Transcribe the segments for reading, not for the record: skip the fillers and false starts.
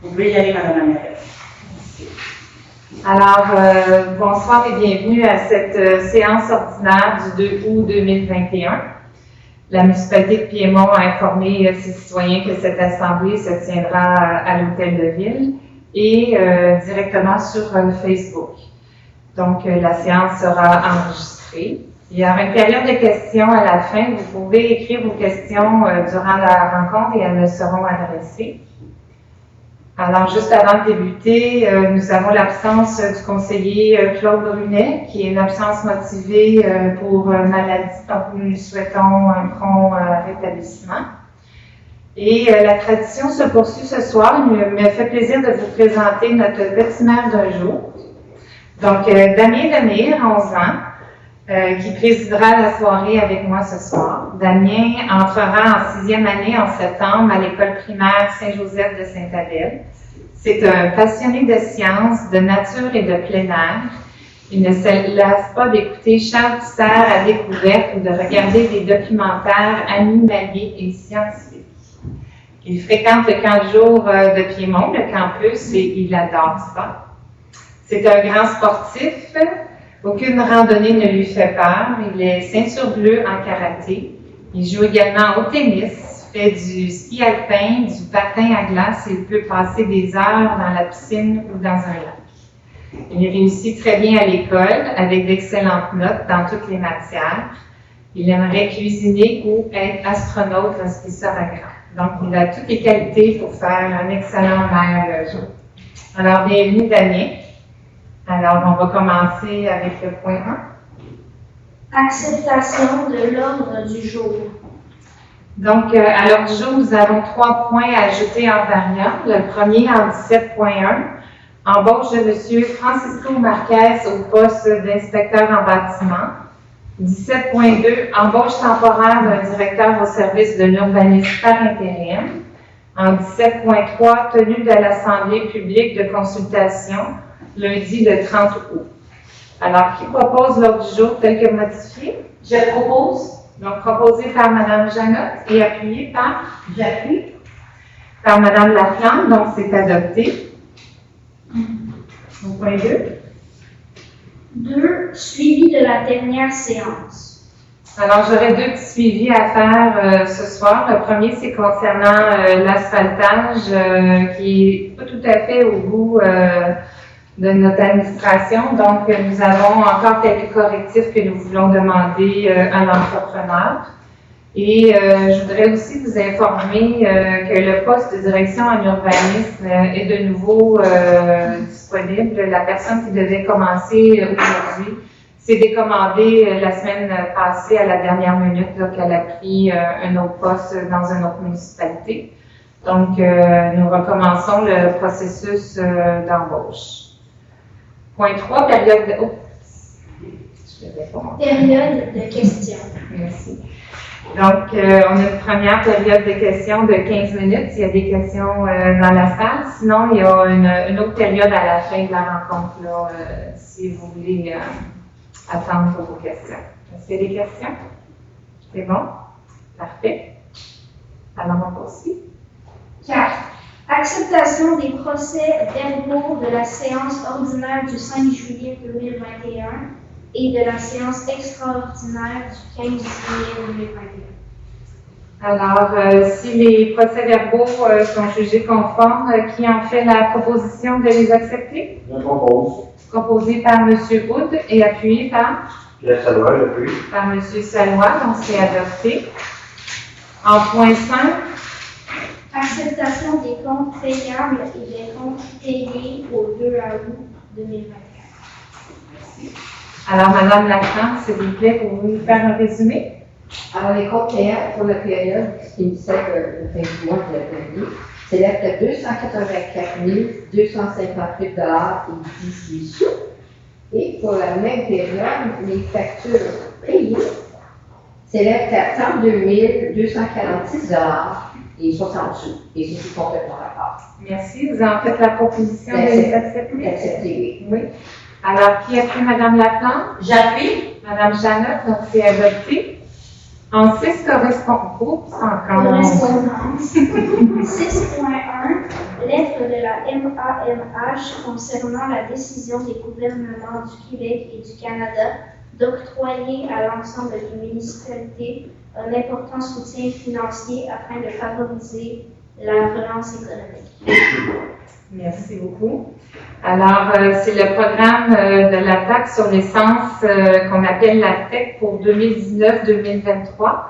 Vous pouvez y aller, Madame la mairesse. Alors, bonsoir et bienvenue à cette séance ordinaire du 2 août 2021. La municipalité de Piémont a informé ses citoyens que cette assemblée se tiendra à l'Hôtel de Ville et directement sur Facebook. Donc, la séance sera enregistrée. Il y aura une période de questions à la fin. Vous pouvez écrire vos questions durant la rencontre et elles me seront adressées. Alors, juste avant de débuter, nous avons l'absence du conseiller Claude Brunet, qui est une absence motivée pour maladie. Donc, nous lui souhaitons un prompt rétablissement. Et la tradition se poursuit ce soir. Il me fait plaisir de vous présenter notre petit maire d'un jour. Donc, Damien Lemire, 11 ans, qui présidera la soirée avec moi ce soir. Damien entrera en 6e année en septembre à l'école primaire Saint-Joseph de Sainte-Adèle. C'est un passionné de sciences, de nature et de plein air. Il ne se lasse pas d'écouter Charles Tissère à découverte ou de regarder des documentaires animaliers et scientifiques. Il fréquente le camp de jour de Piémont, le campus, et il adore ça. C'est un grand sportif. Aucune randonnée ne lui fait peur. Il est ceinture bleue en karaté. Il joue également au tennis, fait du ski alpin, du patin à glace et il peut passer des heures dans la piscine ou dans un lac. Il réussit très bien à l'école avec d'excellentes notes dans toutes les matières. Il aimerait cuisiner ou être astronaute lorsqu'il sera grand. Donc, il a toutes les qualités pour faire un excellent maire un jour. Alors, bienvenue Damien. Alors, on va commencer avec le point 1. Acceptation de l'ordre du jour. Donc, à l'ordre du jour, nous avons 3 points à ajouter en variant. Le premier en 17.1, embauche de M. Francisco Marquez au poste d'inspecteur en bâtiment. 17.2, embauche temporaire d'un directeur au service de l'urbanisme par intérim. En 17.3, tenue de l'Assemblée publique de consultation, lundi le 30 août. Alors, qui propose l'ordre du jour tel que modifié? Je propose. Donc, proposé par Mme Janotte et appuyé par? J'appuie. Par Mme Laflamme, donc c'est adopté. Au point 2. 2. Suivi de la dernière séance. Alors, j'aurais 2 petits suivis à faire ce soir. Le premier, c'est concernant l'asphaltage qui n'est pas tout à fait au goût de notre administration. Donc, nous avons encore quelques correctifs que nous voulons demander à l'entrepreneur. Et je voudrais aussi vous informer que le poste de direction en urbanisme est de nouveau disponible. La personne qui devait commencer aujourd'hui s'est décommandée la semaine passée à la dernière minute qu'elle a pris un autre poste dans une autre municipalité. Donc, nous recommençons le processus d'embauche. Point 3, période de... Oh, je l'avais pas montré. Période de questions. Merci. Donc, on a une première période de questions de 15 minutes. Il y a des questions dans la salle. Sinon, il y a une autre période à la fin de la rencontre, là, si vous voulez attendre pour vos questions. Est-ce qu'il y a des questions? C'est bon? Parfait. Alors, on poursuit. 4. Acceptation des procès-verbaux de la séance ordinaire du 5 juillet 2021 et de la séance extraordinaire du 15 juillet 2021. Alors, si les procès-verbaux sont jugés conformes, qui en fait la proposition de les accepter? Je propose. Proposé par M. Wood et appuyé par? Pierre Salois, j'appuie. Par M. Salois, donc c'est adopté. En point 5, Acceptation des comptes payables et des comptes payés au 2 août 2021. alors Mme Laflamme, s'il vous plaît, pouvez-vous nous faire un résumé? Alors, les comptes payants pour la période qui finissait le fin du mois de l'année s'élèvent à 284 258 et 18 sous. Et pour la même période, les factures payées s'élèvent à 32 246 et 60 sous. Et c'est complètement d'accord. Merci. Vous en faites la proposition de les accepter? Accepté, Oui. Alors, qui appuie Mme Laflamme? J'appuie. Mme Janotte, donc c'est adopté. En 6 correspondance, Correspondance. 6.1. Lettre de la MAMH concernant la décision des gouvernements du Québec et du Canada d'octroyer à l'ensemble des municipalités un important soutien financier afin de favoriser la relance économique. Merci beaucoup. Alors, c'est le programme de la taxe sur l'essence qu'on appelle la TEC pour 2019-2023.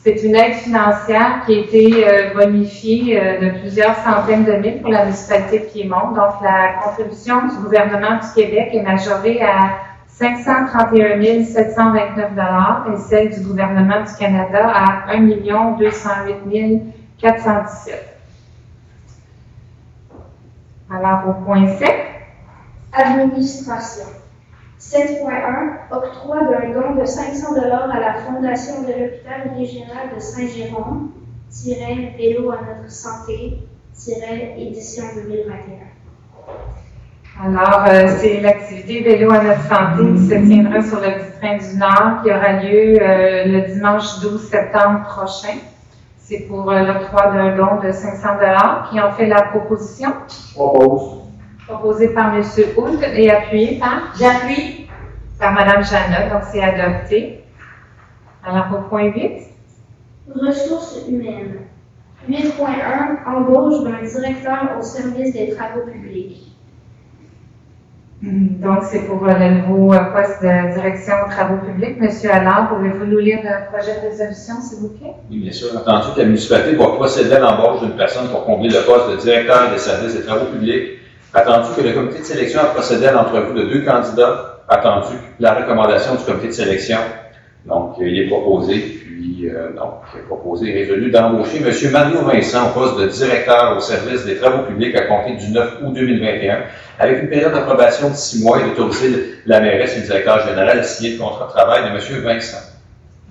C'est une aide financière qui a été bonifiée de plusieurs centaines de mille pour la municipalité de Piémont. Donc, la contribution du gouvernement du Québec est majorée à 531 729 $ et celle du gouvernement du Canada à 1 208 417. Alors, au point 7. Administration. 7.1. Octroi d'un don de 500 $ à la Fondation de l'Hôpital régional de Saint-Jérôme, vélo à notre santé, édition 2021. Alors, c'est l'activité Vélo à notre santé qui se tiendra sur le petit train du Nord qui aura lieu le dimanche 12 septembre prochain. C'est pour l'octroi d'un don de 500 $. Qui en fait la proposition? Propose. Proposée par M. Hood et appuyée par? J'appuie. Par Mme Jeannot, donc c'est adopté. Alors, au point 8. Ressources humaines. 8.1. Embauche d'un directeur au service des travaux publics. Donc, c'est pour le nouveau poste de direction aux travaux publics. Monsieur Allard, pouvez-vous nous lire le projet de résolution, s'il vous plaît? Oui, bien sûr. Entendu que la municipalité va procéder à l'embauche d'une personne pour combler le poste de directeur des services des travaux publics. Attendu que le comité de sélection a procédé à l'entrevue de 2 candidats. Attendu la recommandation du comité de sélection. Donc, il est proposé, proposé et résolu d'embaucher M. Mario Vincent au poste de directeur au service des travaux publics à compter du 9 août 2021, avec une période d'approbation de 6 mois et d'autoriser la mairesse et le directeur général à signer le contrat de travail de M. Vincent.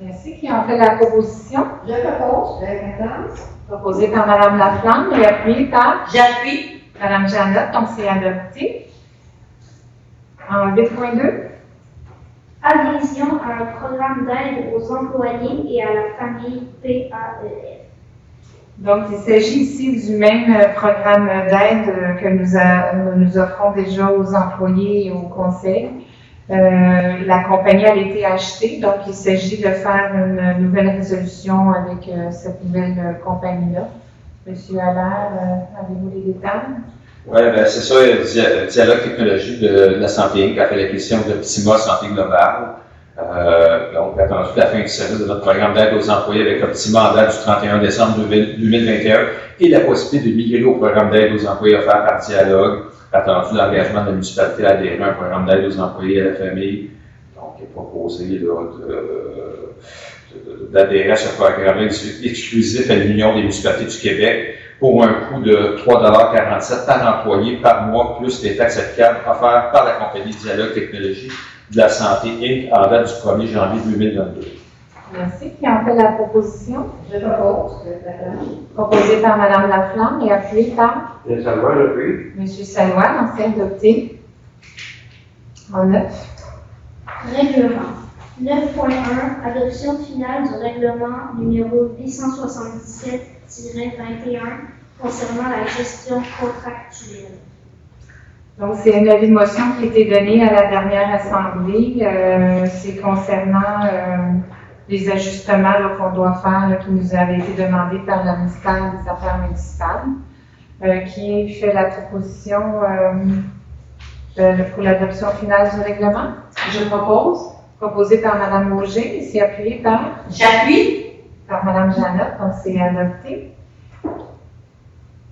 Merci. Qui en fait la proposition? Je propose, de 14. Proposée par Mme Laflamme et appuyée par J'appuie. Mme Jeannot, donc c'est adopté. En 8.2. Adhésion à un programme d'aide aux employés et à la famille PAEF. Donc, il s'agit ici du même programme d'aide que nous offrons déjà aux employés et au conseil. La compagnie a été achetée, donc il s'agit de faire une nouvelle résolution avec cette nouvelle compagnie-là. Monsieur Allaire, avez-vous les détails? Oui, ben c'est ça, Dialogue Technologie de la Santé Inc. a fait l'acquisition de Optima Santé Globale. Donc, attendu la fin du service de notre programme d'aide aux employés avec Optima en date du 31 décembre 2021 et la possibilité de migrer au programme d'aide aux employés offert par Dialogue. Attendu l'engagement de la municipalité à adhérer à un programme d'aide aux employés et à la famille. Donc, il est proposé d'adhérer à ce programme exclusif à l'Union des municipalités du Québec pour un coût de 3,47 $ par employé par mois, plus les taxes applicables offertes par la compagnie Dialogue Technologie de la Santé Inc. en date du 1er janvier 2022. Merci. Qui en fait la proposition? Je propose, de 14. Proposée par Mme Laflamme et appuyée par Bien savoir, j'appuie. M. Salois, donc c'est adopté. En 9. Règlement. 9.1. Adoption finale du règlement numéro 877-21 concernant la gestion contractuelle. Donc, c'est un avis de motion qui a été donné à la dernière assemblée. C'est concernant les ajustements qu'on doit faire, qui nous avaient été demandés par le ministère des Affaires municipales, qui fait la proposition pour l'adoption finale du règlement. Je propose. Proposé par Mme Auger et c'est appuyé par? J'appuie. Par Mme Jeannot, donc c'est adopté.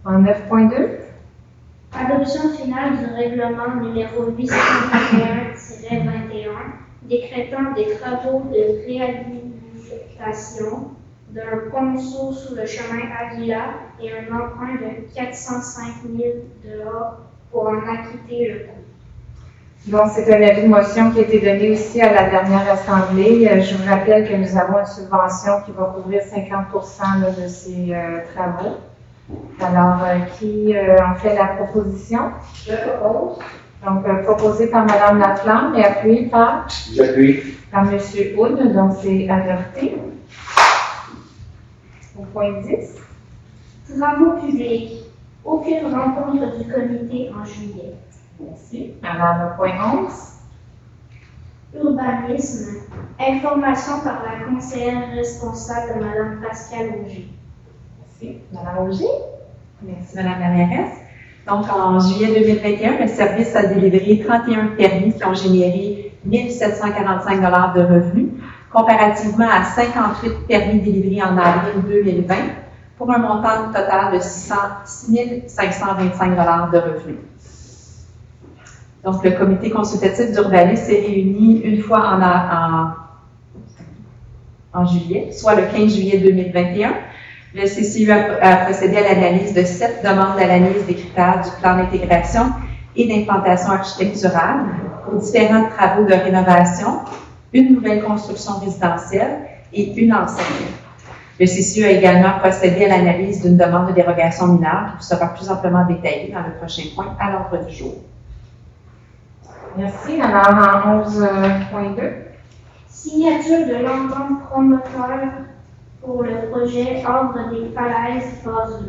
En 9.2. Adoption finale du règlement numéro 821-21 décrétant des travaux de réhabilitation d'un ponceau sous le chemin Aguila et un emprunt de 405 000 $ pour en acquitter le coût. Donc, c'est un avis de motion qui a été donné aussi à la dernière assemblée. Je vous rappelle que nous avons une subvention qui va couvrir 50% de ces travaux. Alors, qui en fait la proposition? Je propose. Donc, proposé par Mme Laflamme et appuyé par? J'appuie. Par M. Hood, donc c'est adopté. Au point 10. Travaux publics. Aucune rencontre du comité en juillet. Merci. Madame, au point 11. Urbanisme. Information par la conseillère responsable, Madame Pascale Auger. Merci. Madame Auger. Merci, Madame la mairesse. Donc, en juillet 2021, le service a délivré 31 permis qui ont généré 1 745 $ de revenus, comparativement à 58 permis délivrés en avril 2020, pour un montant total de 6 525 $ de revenus. Donc, le comité consultatif d'urbanisme s'est réuni une fois en juillet, soit le 15 juillet 2021. Le CCU a procédé à l'analyse de 7 demandes d'analyse des critères du plan d'intégration et d'implantation architecturale pour différents travaux de rénovation, une nouvelle construction résidentielle et une enseigne. Le CCU a également procédé à l'analyse d'une demande de dérogation mineure qui sera plus amplement détaillée dans le prochain point à l'ordre du jour. Merci. Alors, en 11.2. Signature de l'entente promoteur pour le projet Ordre des Falaises, phase 2.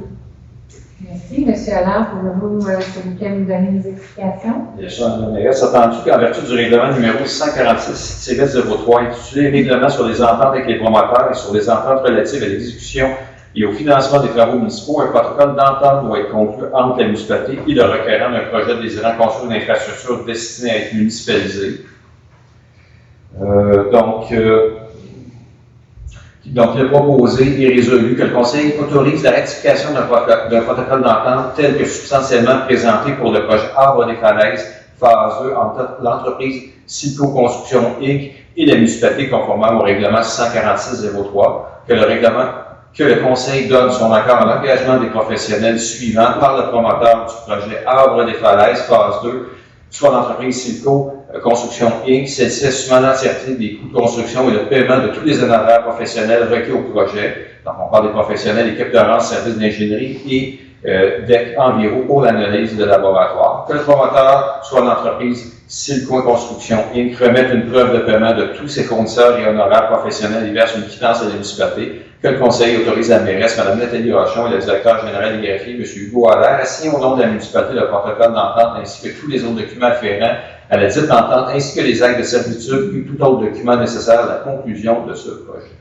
Merci. Monsieur Allard, pouvez-vous, s'il vous plaît, nous donner des explications? Bien sûr, Madame la mairesse, attendu qu'en vertu du règlement numéro 646-03 intitulé Règlement sur les ententes avec les promoteurs et sur les ententes relatives à l'exécution et au financement des travaux municipaux, un protocole d'entente doit être conclu entre la municipalité et le requérant d'un projet désirant construire une infrastructure destinée à être municipalisée. Donc, il est proposé et résolu que le Conseil autorise la ratification d'un protocole d'entente tel que substantiellement présenté pour le projet Arbre des Falaises, phase 2, entre l'entreprise Silco Construction Inc. et la municipalité conformément au règlement 646-03, que le Conseil donne son accord à l'engagement des professionnels suivants par le promoteur du projet Arbre des Falaises, phase 2, soit l'entreprise Silco Construction Inc., celle-ci assumant l'entièreté des coûts de construction et le paiement de tous les honoraires professionnels requis au projet. Donc, on parle des professionnels, équipes de rang, services d'ingénierie et DEC Enviro pour l'analyse de laboratoire. Que le promoteur, soit l'entreprise Silco Construction Inc., remette une preuve de paiement de tous ses fournisseurs et honoraires professionnels et verse une quittance à la municipalité. Que le Conseil autorise la mairesse, Mme Nathalie Rochon, et le directeur général des greffiers, M. Hugo Allaire, à signer au nom de la municipalité le protocole d'entente ainsi que tous les autres documents afférents à la dite entente, ainsi que les actes de servitude et tout autre document nécessaire à la conclusion de ce projet.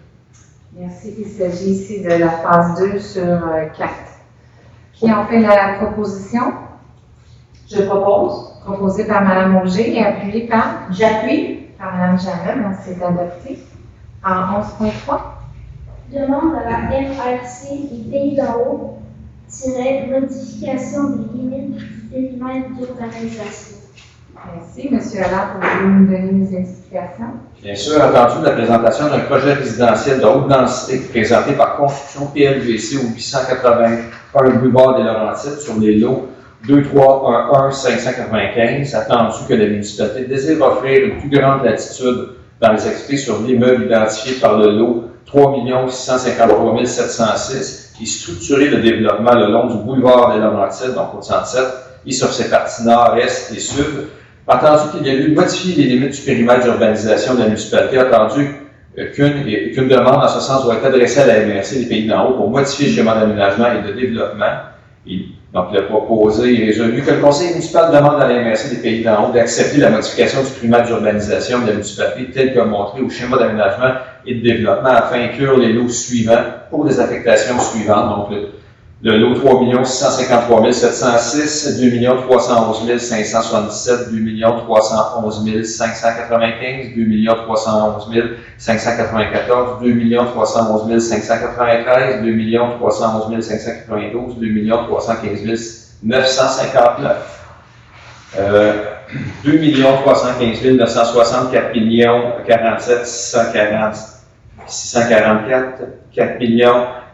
Merci. Il s'agit ici de la phase 2 sur 4. Qui en fait la proposition? Je propose. Proposée par Mme Auger et appuyée par? J'appuie. Par Mme Jamel, donc c'est adopté. En 11.3. Demande à la FRC et Pays d'en haut, modification des limites du périmètre d'urbanisation. Merci. Monsieur Allard, pouvez-vous nous donner des explications? Bien sûr, attendu la présentation d'un projet résidentiel de haute densité présenté par Construction PLVC au 881 boulevard des Laurentides sur les lots 2311-595, attendu que la municipalité désire offrir une plus grande latitude dans les activités sur l'immeuble identifié par le lot 3 653 706 et structurer le développement le long du boulevard des Laurentides, donc au 107, et sur ses parties nord, est et sud. Attendu qu'il y a eu modifier les limites du périmètre d'urbanisation de la municipalité, attendu qu'une demande en ce sens doit être adressée à la MRC des Pays d'en haut pour modifier le schéma d'aménagement et de développement. Donc, il a proposé et résolu que le conseil municipal demande à la MRC des Pays d'en haut d'accepter la modification du périmètre d'urbanisation de la municipalité tel que montré au schéma d'aménagement et de développement afin d'inclure les lots suivants pour des affectations suivantes. Donc, le lot 3 653 706, 2 311 577, 2 311 595, 2 311 594, 2 311 593, 2 311 592, 2 315 959. 2 315 960, 4 47 644, 4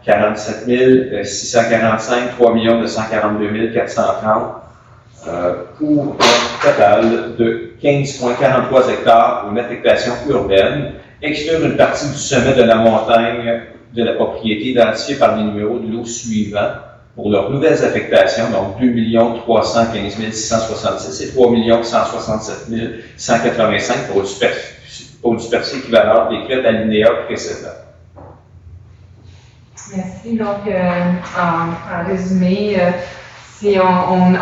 47 645, 3 242 430, pour un total de 15,43 hectares pour une affectation urbaine, exclure une partie du sommet de la montagne de la propriété identifiée par les numéros de lot suivants pour leurs nouvelles affectations, donc 2 315 666 et 3 167 185 pour une superficie équivalente décrite à l'alinéa précédent. Merci. Donc, en résumé, si on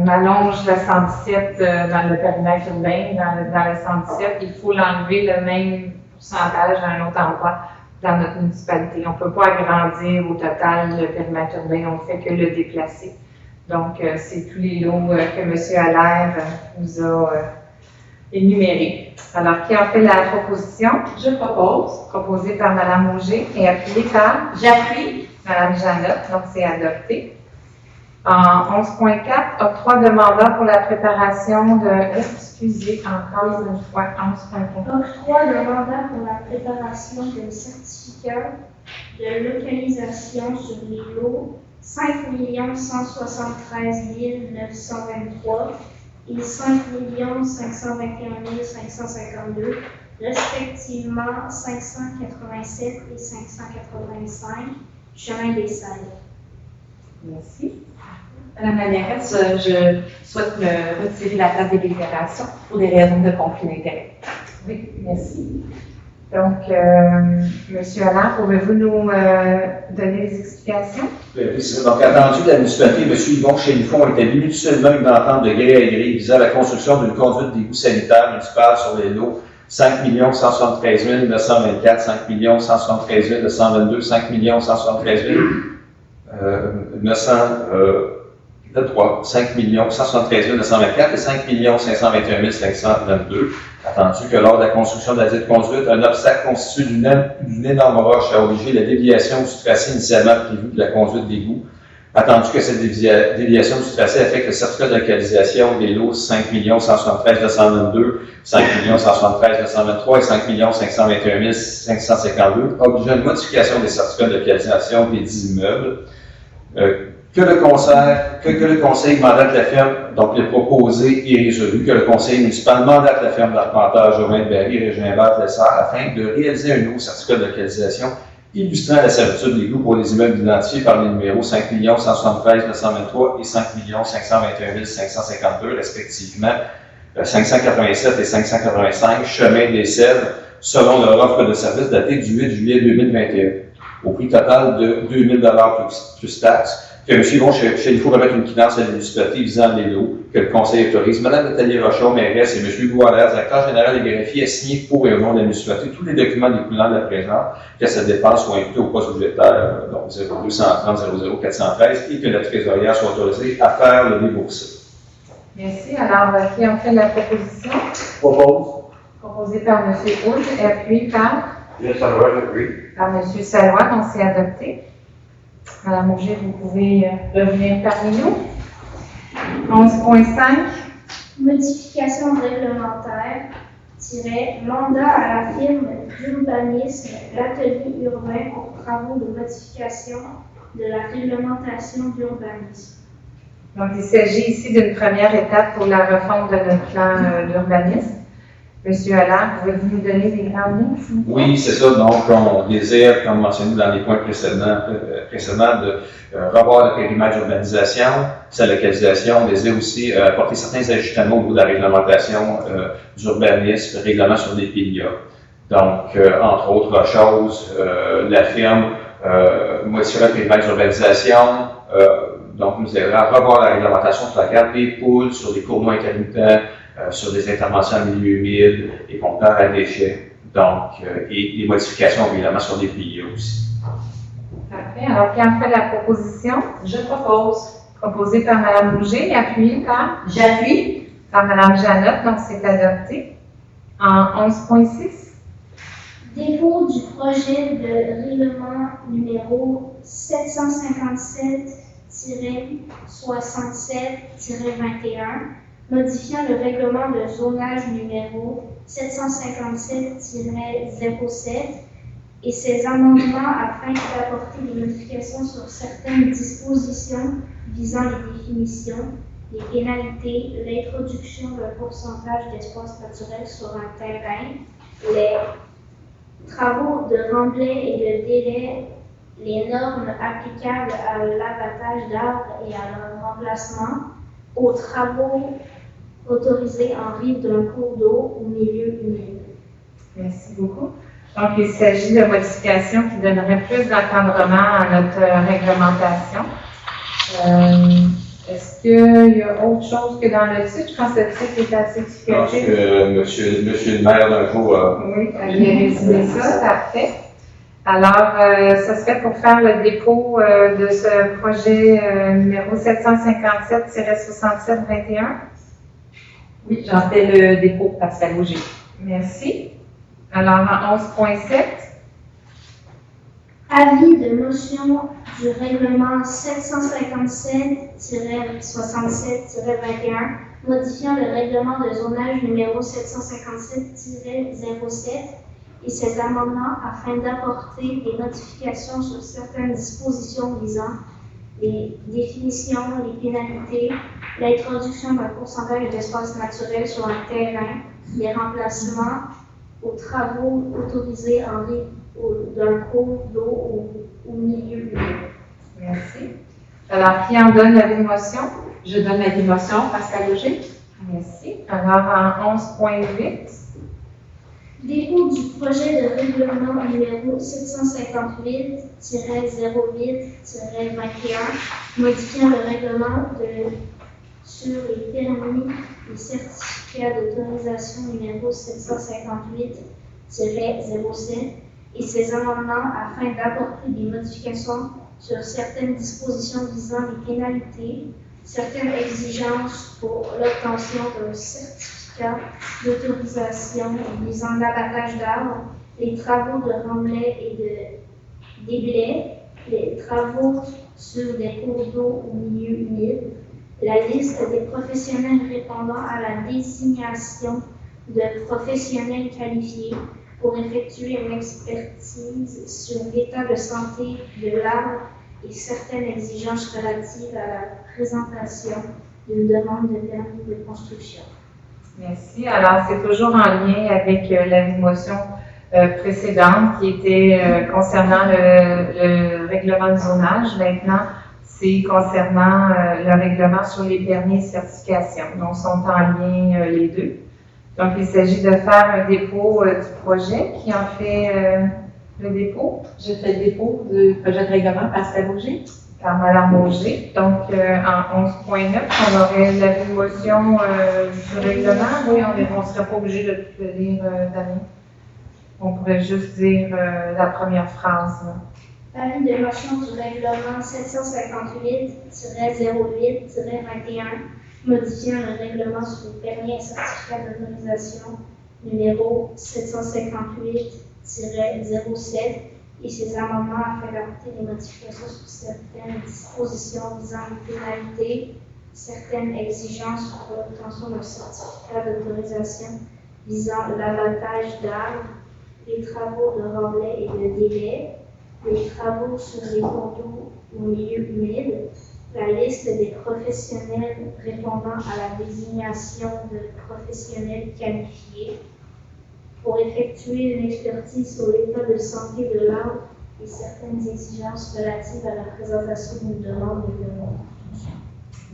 allonge la 117 dans le périmètre urbain, dans le 117, il faut l'enlever le même pourcentage à un autre endroit dans notre municipalité. On ne peut pas agrandir au total le périmètre urbain, on ne fait que le déplacer. Donc, c'est tous les lots que M. Allaire nous a énumérés. Alors, qui a fait la proposition? Je propose. Proposée par Mme Auger et appuyée par J'appuie. Mme Janotte, donc c'est adopté. En 11.4, octroi de mandat pour la préparation de... Excusez, encore une fois, 11.4. Octroi de mandat pour la préparation d'un certificat de localisation sur les lots 5 173 923 et 5 521 552, respectivement 587 et 585, chemin des Salles. Merci. Madame la mairesse, je souhaite me retirer la table de délibération pour des raisons de conflit d'intérêt. Oui, merci. Donc, M. Allaire, pouvez-vous nous donner des explications? Oui, c'est ça. Donc, attendu de la municipalité, M. Yvon Chéniffon a établi mutuellement une entente de gré à gré visant la construction d'une conduite d'égout sanitaire municipale sur les lots 5 173 924, 5 173 922, 5 173 903, 5 173 924 et 5 521 522. Attendu que lors de la construction de la dite conduite, un obstacle constitué d'une énorme roche a obligé la déviation du tracé initialement prévu de la conduite d'égout. Attendu que cette déviation du tracé affecte le certificat de localisation des lots 5 173 922, 5 173 923 et 5 521 552, obligeant une modification des certificats de localisation des 10 immeubles. Que le conseil mandate la firme, donc le proposé est résolu, que le conseil municipal mandate la firme d'arpentage Urbain de Berry, Régin-Vert, Lessard, afin de réaliser un nouveau certificat de localisation illustrant la servitude d'égout pour les immeubles identifiés par les numéros 5 173 923 et 5 521 552, respectivement 587 et 585, chemin des Cèdres, selon leur offre de service datée du 8 juillet 2021, au prix total de 2 000 plus taxes, que M. Yvon Chéniffon remettre une quittance à la municipalité visant les lots, que le conseil autorise. Mme Nathalie Rochon, mairesse, et M. Goualler, directeur général des greffiers, a signé pour et au nom de la municipalité tous les documents découlant de la présente, que cette dépense soit imputée au poste budgétaire, donc 0230 00 413, et que la trésorière soit autorisée à faire le débourser. Merci. Alors, qui a fait la proposition? Propose. Proposée par M. Hood et appuyée par Yes, Allaire, j'appuie. M. Salois, donc c'est adopté. Madame Auger, vous pouvez revenir parmi nous. 11.5. Modification réglementaire, mandat à la firme d'urbanisme, l'atelier urbain pour travaux de modification de la réglementation d'urbanisme. Donc, il s'agit ici d'une première étape pour la refonte de notre plan d'urbanisme. Monsieur Allaire, pouvez-vous nous donner des grandes lignes, s'il vous plaît? Oui, c'est ça. Donc, on désire, comme mentionné dans les points précédents, de revoir le périmètre d'urbanisation, sa localisation. On désire aussi apporter certains ajustements au niveau de la réglementation d'urbanisme, règlement sur des PIA. Donc, entre autres choses, la firme modifiera le périmètre d'urbanisation. Donc, nous aidera à revoir la réglementation sur la carte des poules, sur les cours d'eau intermittents, sur des interventions en milieu humide et compteurs à déchets. Donc, et des modifications, évidemment, sur des PIA aussi. Parfait. Alors, qui a fait la proposition? Je propose. Proposée par Mme Auger et appuyée par J'appuie. Mme Janotte, donc c'est adopté. En 11.6. Dépôt du projet de règlement numéro 757-67-21, modifiant le règlement de zonage numéro 757-07 et ses amendements afin d'apporter des modifications sur certaines dispositions visant les définitions, les pénalités, l'introduction d'un pourcentage d'espace naturel sur un terrain, les travaux de remblai et de délai, les normes applicables à l'abattage d'arbres et à leur remplacement, aux travaux autorisés en rive d'un cours d'eau au milieu humide. Merci beaucoup. Donc, il s'agit de modifications qui donneraient plus d'encadrement à notre réglementation. Est-ce qu'il y a autre chose que dans le titre? Je pense que le titre est assez Je pense explicatif. que monsieur le maire d'un coup Oui, il a résumé ça, parfait. Alors, ça serait pour faire le dépôt de ce projet numéro 757-67-21. Oui, j'en fais le dépôt, Pascal Auger. Merci. Alors, en 11.7, Avis de motion du règlement 757-67-21, modifiant le règlement de zonage numéro 757-07 et ses amendements afin d'apporter des modifications sur certaines dispositions visant les définitions, les pénalités, l'introduction d'un pourcentage d'espace naturel sur un terrain, les remplacements aux travaux autorisés d'un cours d'eau au milieu humide. merci. Alors, qui en donne la motion? Je donne la motion, Pascal Auger. Merci. Alors, en 11.8, Dépôt du projet de règlement numéro 758-08-21, modifiant le règlement sur les permis et certificats d'autorisation numéro 758-07 et ses amendements afin d'apporter des modifications sur certaines dispositions visant les pénalités, certaines exigences pour l'obtention d'un certificat d'autorisation visant l'abattage d'arbres, les travaux de remblai et de déblai, les travaux sur des cours d'eau au milieu humide, la liste des professionnels répondant à la désignation de professionnels qualifiés pour effectuer une expertise sur l'état de santé de l'arbre et certaines exigences relatives à la présentation d'une demande de permis de construction. merci. Alors, c'est toujours en lien avec la motion précédente qui était concernant le règlement de zonage. Maintenant, c'est concernant le règlement sur les permis et certifications. Donc, sont en lien les deux. Donc, il s'agit de faire un dépôt du projet. Qui en fait le dépôt? Je fais le dépôt du projet de règlement, Pascal Auger. Par Mme Auger. Donc, en 11.9, on aurait la motion du règlement. Oui, on ne serait pas obligé de tout le lire, Damien. On pourrait juste dire la première phrase. Là. Avis de motion du règlement 758-08-21, modifiant le règlement sur les permis et certificats d'autorisation numéro 758-07 et ses amendements afin d'apporter des modifications sur certaines dispositions visant les pénalités, certaines exigences pour l'obtention d'un certificat d'autorisation visant l'abattage d'arbres, les travaux de remblai et de délai, les travaux sur les cours d'eau au milieu humide, la liste des professionnels répondant à la désignation de professionnels qualifiés pour effectuer une expertise sur l'état de santé de l'arbre et certaines exigences relatives à la présentation d'une demande de permis.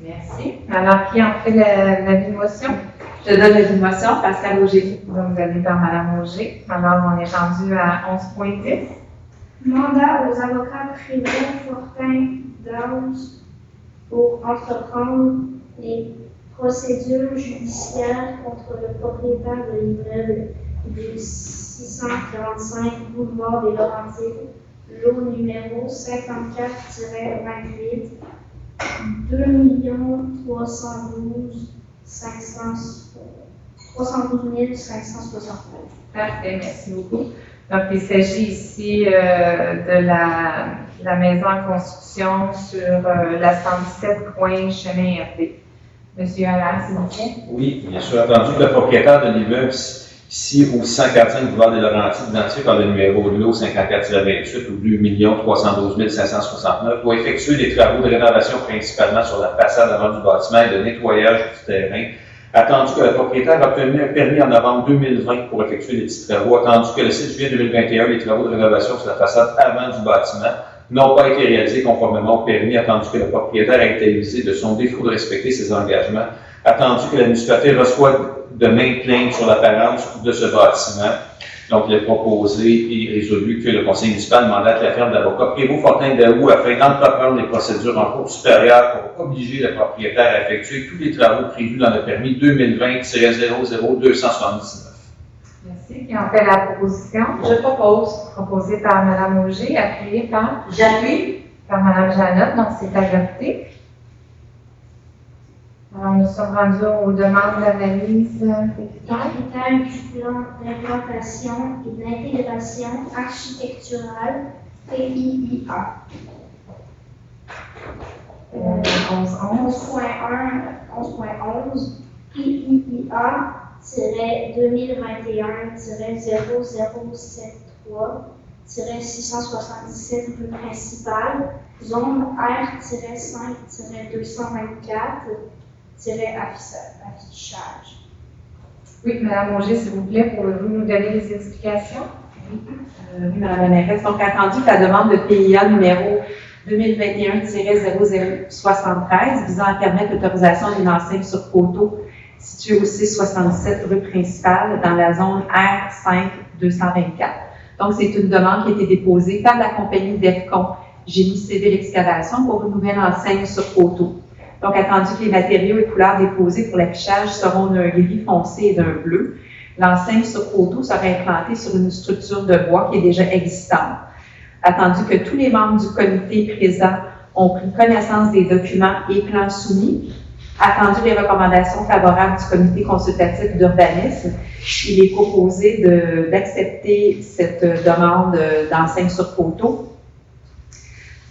Merci. Alors, qui en fait la motion? Je donne la motion, Pascal Auger. Donc, donnée par Mme Auger. Alors, on est rendu à 11.10. Mandat aux avocats privés Fortin Downs pour entreprendre les procédures judiciaires contre le propriétaire de l'immeuble du 645 boulevard des Laurentides, lot numéro 54-28, 2 312 569. Parfait, merci beaucoup. Donc, il s'agit ici de la maison en construction sur la 117 coin chemin RD. Monsieur Allaire, s'il vous plaît. Oui, bien sûr, entendu que le propriétaire de l'immeuble ici au 645 boulevard des Laurentides, identifié par le numéro de lot 54-28 ou 2 312 569, doit effectuer des travaux de rénovation principalement sur la façade avant du bâtiment et de nettoyage du terrain. Attendu que le propriétaire a obtenu un permis en novembre 2020 pour effectuer les petits travaux, attendu que le 6 juillet 2021, les travaux de rénovation sur la façade avant du bâtiment n'ont pas été réalisés conformément au permis, attendu que le propriétaire a été avisé de son défaut de respecter ses engagements, attendu que la municipalité reçoit de main plainte sur l'apparence de ce bâtiment, Donc, il est proposé et résolu que le conseil municipal mandate la firme d'avocats Prévost-Fortin-Daou afin d'entreprendre les procédures en cours supérieure pour obliger le propriétaire à effectuer tous les travaux prévus dans le permis 2020-00279. Merci. Qui en fait la proposition? Je propose. Proposée par Mme Auger, appuyée par J'appuie. Mme Janotte, donc c'est adopté. Alors, nous sommes rendus aux demandes d'analyse des critères. Critères du plan d'implantation et d'intégration architecturale, PIIA. 11.11, PIIA-2021-0073-677 rue principale, zone R-5-224-affichage. Oui, Mme Auger, s'il vous plaît, pouvez-vous nous donner les explications? Oui, Madame la mairesse. Donc, attendu que la demande de PIA numéro 2021-0073 visant à permettre l'autorisation d'une enseigne sur poteau située au 667 rue principale dans la zone R5-224. Donc, c'est une demande qui a été déposée par la compagnie DEFCON Génie Civil Excavation pour une nouvelle enseigne sur poteau. Donc, attendu que les matériaux et couleurs déposés pour l'affichage seront d'un gris foncé et d'un bleu, l'enseigne sur poteau sera implantée sur une structure de bois qui est déjà existante. Attendu que tous les membres du comité présents ont pris connaissance des documents et plans soumis, attendu les recommandations favorables du comité consultatif d'urbanisme, il est proposé d'accepter cette demande d'enseigne sur poteau,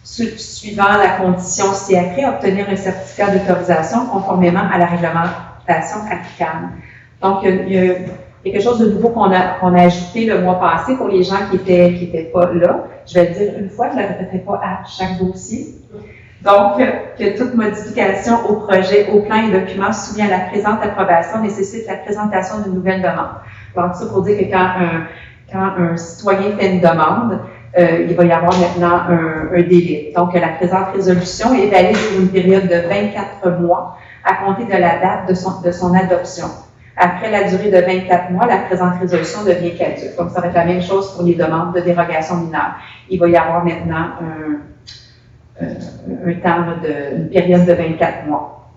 suivant la condition ci-après, obtenir un certificat d'autorisation conformément à la réglementation applicable. Donc, il y a quelque chose de nouveau qu'on a ajouté le mois passé pour les gens qui étaient pas là. Je vais le dire une fois, je ne le répéterai pas à chaque dossier. Donc, que toute modification au projet, au plan et documents soumis à la présente approbation nécessite la présentation d'une nouvelle demande. Donc, ça pour dire que quand un citoyen fait une demande, il va y avoir maintenant un délai. Donc, la présente résolution est valide pour une période de 24 mois à compter de la date de son adoption. Après la durée de 24 mois, la présente résolution devient caduque. Donc, ça va être la même chose pour les demandes de dérogation mineure. Il va y avoir maintenant une période de 24 mois.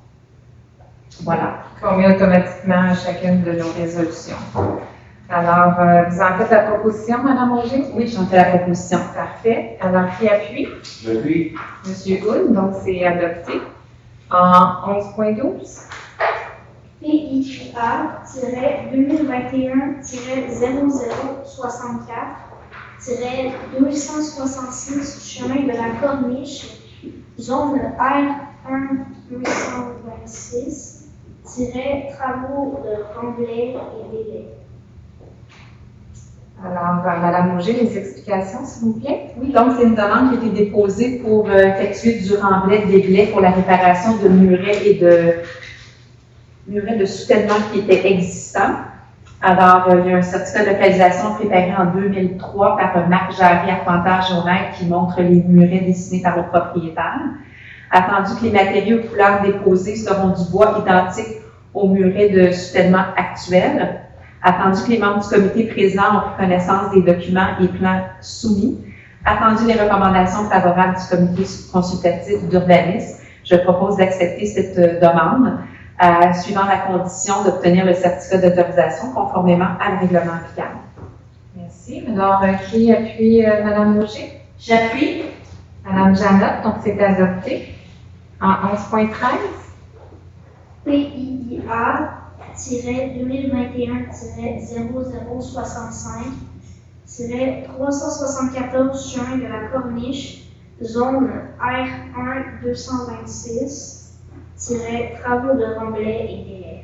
Voilà. On met automatiquement à chacune de nos résolutions. Alors, vous en faites la proposition, Mme Auger? Oui, j'en fais la proposition. Parfait. Alors, qui appuie? J'appuie. Monsieur Hood, donc c'est adopté. En 11.12. PIA-2021-0064-266 chemin de la Corniche, zone R1-226, travaux de remblai et délai. Alors, Mme Auger, les explications, s'il vous plaît? Oui, donc c'est une demande qui a été déposée pour effectuer du remblai de déblai pour la réparation de murets et de soutènement qui étaient existants. Alors, il y a un certificat de localisation préparé en 2003 par Marc Jarry, arpenteur géomètre, qui montre les murets dessinés par le propriétaire. Attendu que les matériaux et couleurs déposés seront du bois identique aux murets de soutènement actuels. Attendu que les membres du comité présents ont pris connaissance des documents et plans soumis. Attendu les recommandations favorables du comité consultatif d'urbanisme, je propose d'accepter cette demande, suivant la condition d'obtenir le certificat d'autorisation conformément à le règlement applicable. Merci. Alors, qui appuie Mme Auger? J'appuie. Mme Janotte, donc c'est adopté. En 11.13. PIA-2021-0065-374 chemin de la Corniche, zone R1-226, travaux de remblai et délai.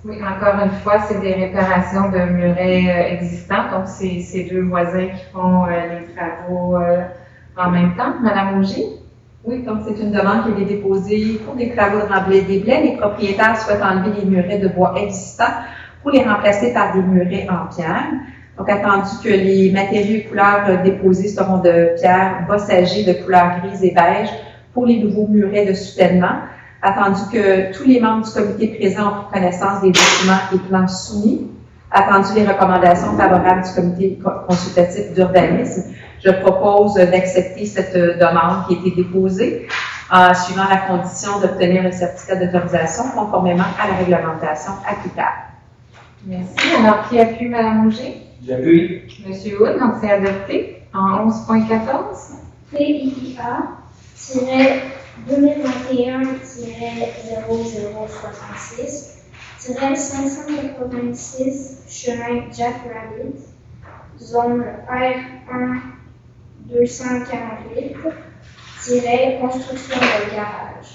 Oui, encore une fois, c'est des réparations de murets existants. Donc, c'est ces deux voisins qui font les travaux en même temps. Mme Auger? Oui, donc c'est une demande qui a été déposée pour des travaux de remblai et déblai. Les propriétaires souhaitent enlever les murets de bois existants pour les remplacer par des murets en pierre. Donc, attendu que les matériaux et couleurs déposés seront de pierre bossagée de couleur grise et beige pour les nouveaux murets de soutènement. Attendu que tous les membres du comité présents ont pris connaissance des documents et plans soumis. Attendu les recommandations favorables du comité consultatif d'urbanisme, je propose d'accepter cette demande qui a été déposée en suivant la condition d'obtenir le certificat d'autorisation conformément à la réglementation applicable. Merci. Alors, qui appuie Mme Auger? J'appuie. Monsieur Wood, donc c'est adopté en 11.14. PIA-2021-0066 586 chemin Jack Rabbit, zone R1 248, construction de garage.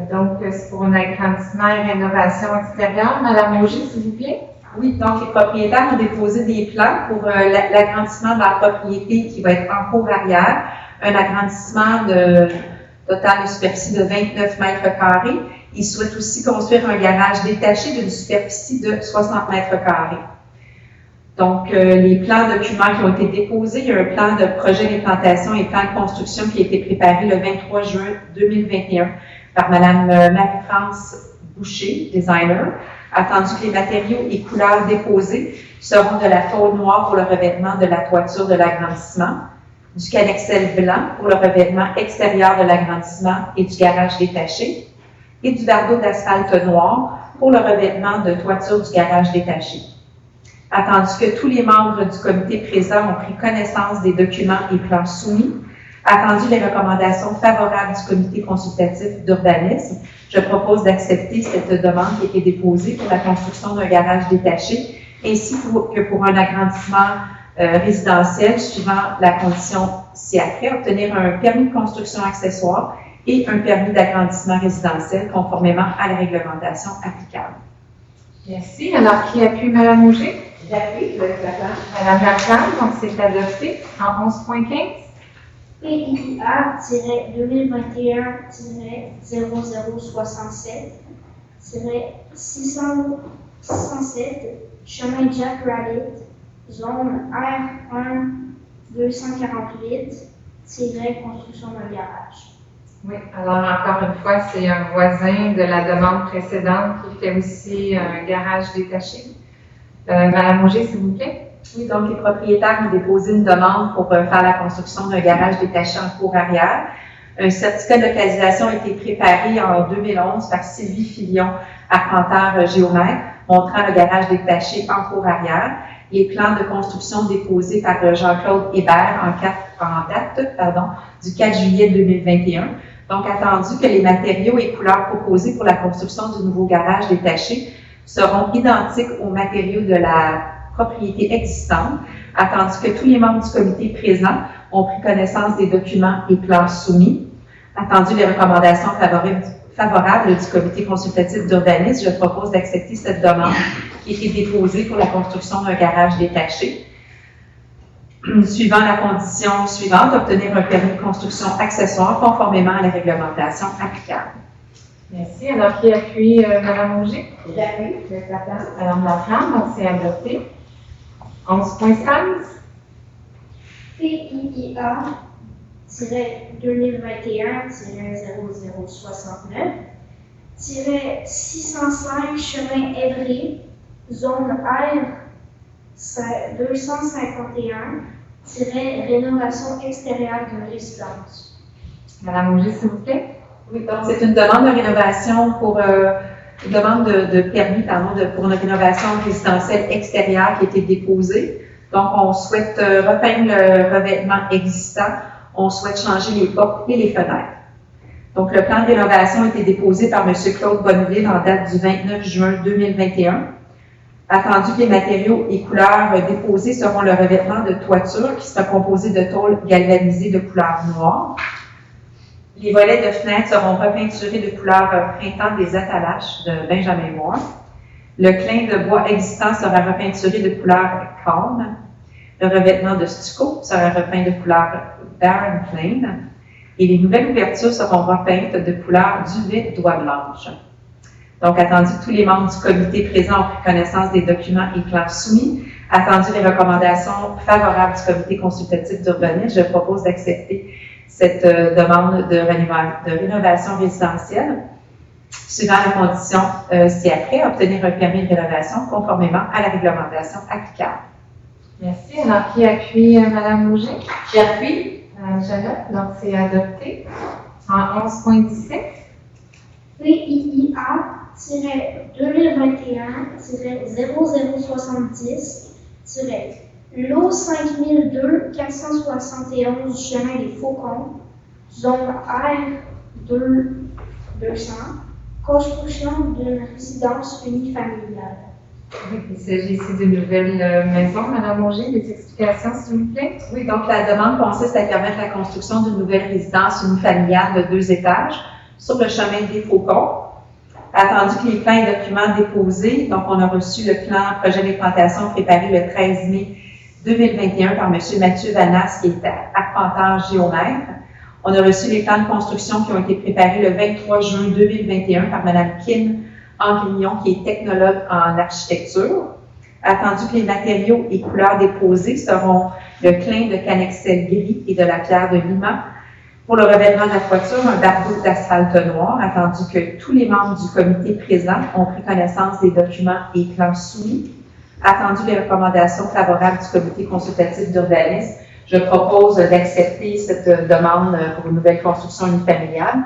Donc, c'est pour un agrandissement et rénovation extérieure. Madame Auger, s'il vous plaît. Oui, donc les propriétaires ont déposé des plans pour l'agrandissement de la propriété qui va être en cour arrière, un agrandissement total de superficie de 29 mètres carrés. Ils souhaitent aussi construire un garage détaché d'une superficie de 60 mètres carrés. Donc, les plans documents qui ont été déposés, il y a un plan de projet d'implantation et plan de construction qui a été préparé le 23 juin 2021 par Mme Marie-France Boucher, designer. Attendu que les matériaux et couleurs déposés seront de la tôle noire pour le revêtement de la toiture de l'agrandissement, du cannexel blanc pour le revêtement extérieur de l'agrandissement et du garage détaché, et du bardeau d'asphalte noir pour le revêtement de toiture du garage détaché. Attendu que tous les membres du comité présent ont pris connaissance des documents et plans soumis, attendu les recommandations favorables du comité consultatif d'urbanisme, je propose d'accepter cette demande qui a été déposée pour la construction d'un garage détaché, ainsi que pour un agrandissement résidentiel suivant la condition ci-après, obtenir un permis de construction accessoire et un permis d'agrandissement résidentiel conformément à la réglementation applicable. Merci. Alors, qui appuie Mme Auger? J'appuie, je laisse la place. Madame Laclade, donc c'est adopté en 11.15. PIA-2021-0067 chemin Jack Rabbit, zone R1 248 construction d'un garage. Oui, alors encore une fois, c'est un voisin de la demande précédente qui fait aussi un garage détaché. Madame Auger, s'il vous plaît. Oui, donc les propriétaires ont déposé une demande pour faire la construction d'un garage détaché en cour arrière. Un certificat de localisation a été préparé en 2011 par Sylvie Filion, arpenteur géomètre, montrant le garage détaché en cour arrière. Les plans de construction déposés par Jean-Claude Hébert en date du 4 juillet 2021. Donc, attendu que les matériaux et couleurs proposés pour la construction du nouveau garage détaché seront identiques aux matériaux de la propriété existante, attendu que tous les membres du comité présents ont pris connaissance des documents et plans soumis, attendu les recommandations favorables du comité consultatif d'urbanisme, je propose d'accepter cette demande qui a été déposée pour la construction d'un garage détaché, suivant la condition suivante, obtenir un permis de construction accessoire conformément à la réglementation applicable. Merci. Alors, qui appuie Mme Auger? J'appuie, je laisse la place. Madame Laflamme, donc c'est adopté. 11.16. PIA-2021-0069 605 chemin Évry, zone R 251 rénovation extérieure d'une résidence. Madame Auger, s'il vous plaît. Oui, donc c'est une demande de rénovation pour une demande de permis pour une rénovation résidentielle extérieure qui a été déposée. Donc, on souhaite repeindre le revêtement existant, on souhaite changer les portes et les fenêtres. Donc, le plan de rénovation a été déposé par M. Claude Bonneville en date du 29 juin 2021. Attendu que les matériaux et couleurs déposés seront le revêtement de toiture qui sera composé de tôle galvanisée de couleur noire. Les volets de fenêtres seront repeinturés de couleur printemps des Attalaches de Benjamin Moore. Le clin de bois existant sera repeinturé de couleur calme. Le revêtement de stucco sera repeint de couleur Barren Plain. Et les nouvelles ouvertures seront repeintes de couleur duvet d'oie blanche. Donc, attendu que tous les membres du comité présents ont pris connaissance des documents et plans soumis, attendu les recommandations favorables du comité consultatif d'urbanisme, je propose d'accepter cette demande de rénovation résidentielle. suivant les conditions ci-après, obtenir un permis de rénovation conformément à la réglementation applicable. Merci. Alors, qui appuie Mme Auger? J'appuie. Mme Jalot. Donc, c'est adopté. En 11.17. PIA-0070-lot 5002-471 chemin des Faucons, zone R200, construction d'une résidence unifamiliale. Il s'agit ici d'une nouvelle maison. Mme Auger, des explications, s'il vous plaît? Oui, donc la demande consiste à permettre la construction d'une nouvelle résidence unifamiliale de 2 étages sur le chemin des Faucons. Attendu que les plans et documents déposés, donc on a reçu le plan projet d'implantation préparé le 13 mai 2021 par M. Mathieu Vanas, qui est arpenteur géomètre. On a reçu les plans de construction qui ont été préparés le 23 juin 2021 par Mme Kim Angrignon, qui est technologue en architecture. Attendu que les matériaux et couleurs déposés seront le clin de cannexel gris et de la pierre de Lima. Pour le revêtement de la toiture, un bardeau d'asphalte noir, attendu que tous les membres du comité présents ont pris connaissance des documents et plans soumis. Attendu les recommandations favorables du comité consultatif d'urbanisme, je propose d'accepter cette demande pour une nouvelle construction unifamiliale,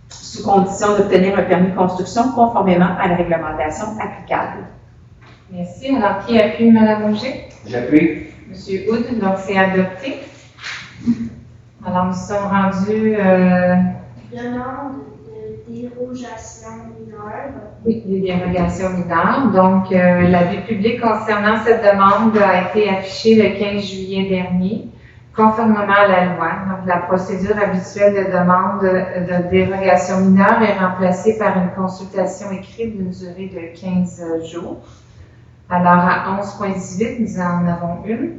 sous condition d'obtenir un permis de construction conformément à la réglementation applicable. Merci. Alors, qui appuie Mme Auger? J'appuie. Monsieur Houd, donc c'est adopté. Alors, nous sommes rendus, Demande de dérogation mineure. oui, des dérogations mineures. Donc, l'avis public concernant cette demande a été affiché le 15 juillet dernier, conformément à la loi. Donc, la procédure habituelle de demande de dérogation mineure est remplacée par une consultation écrite d'une durée de 15 jours. Alors, à 11.18, nous en avons une.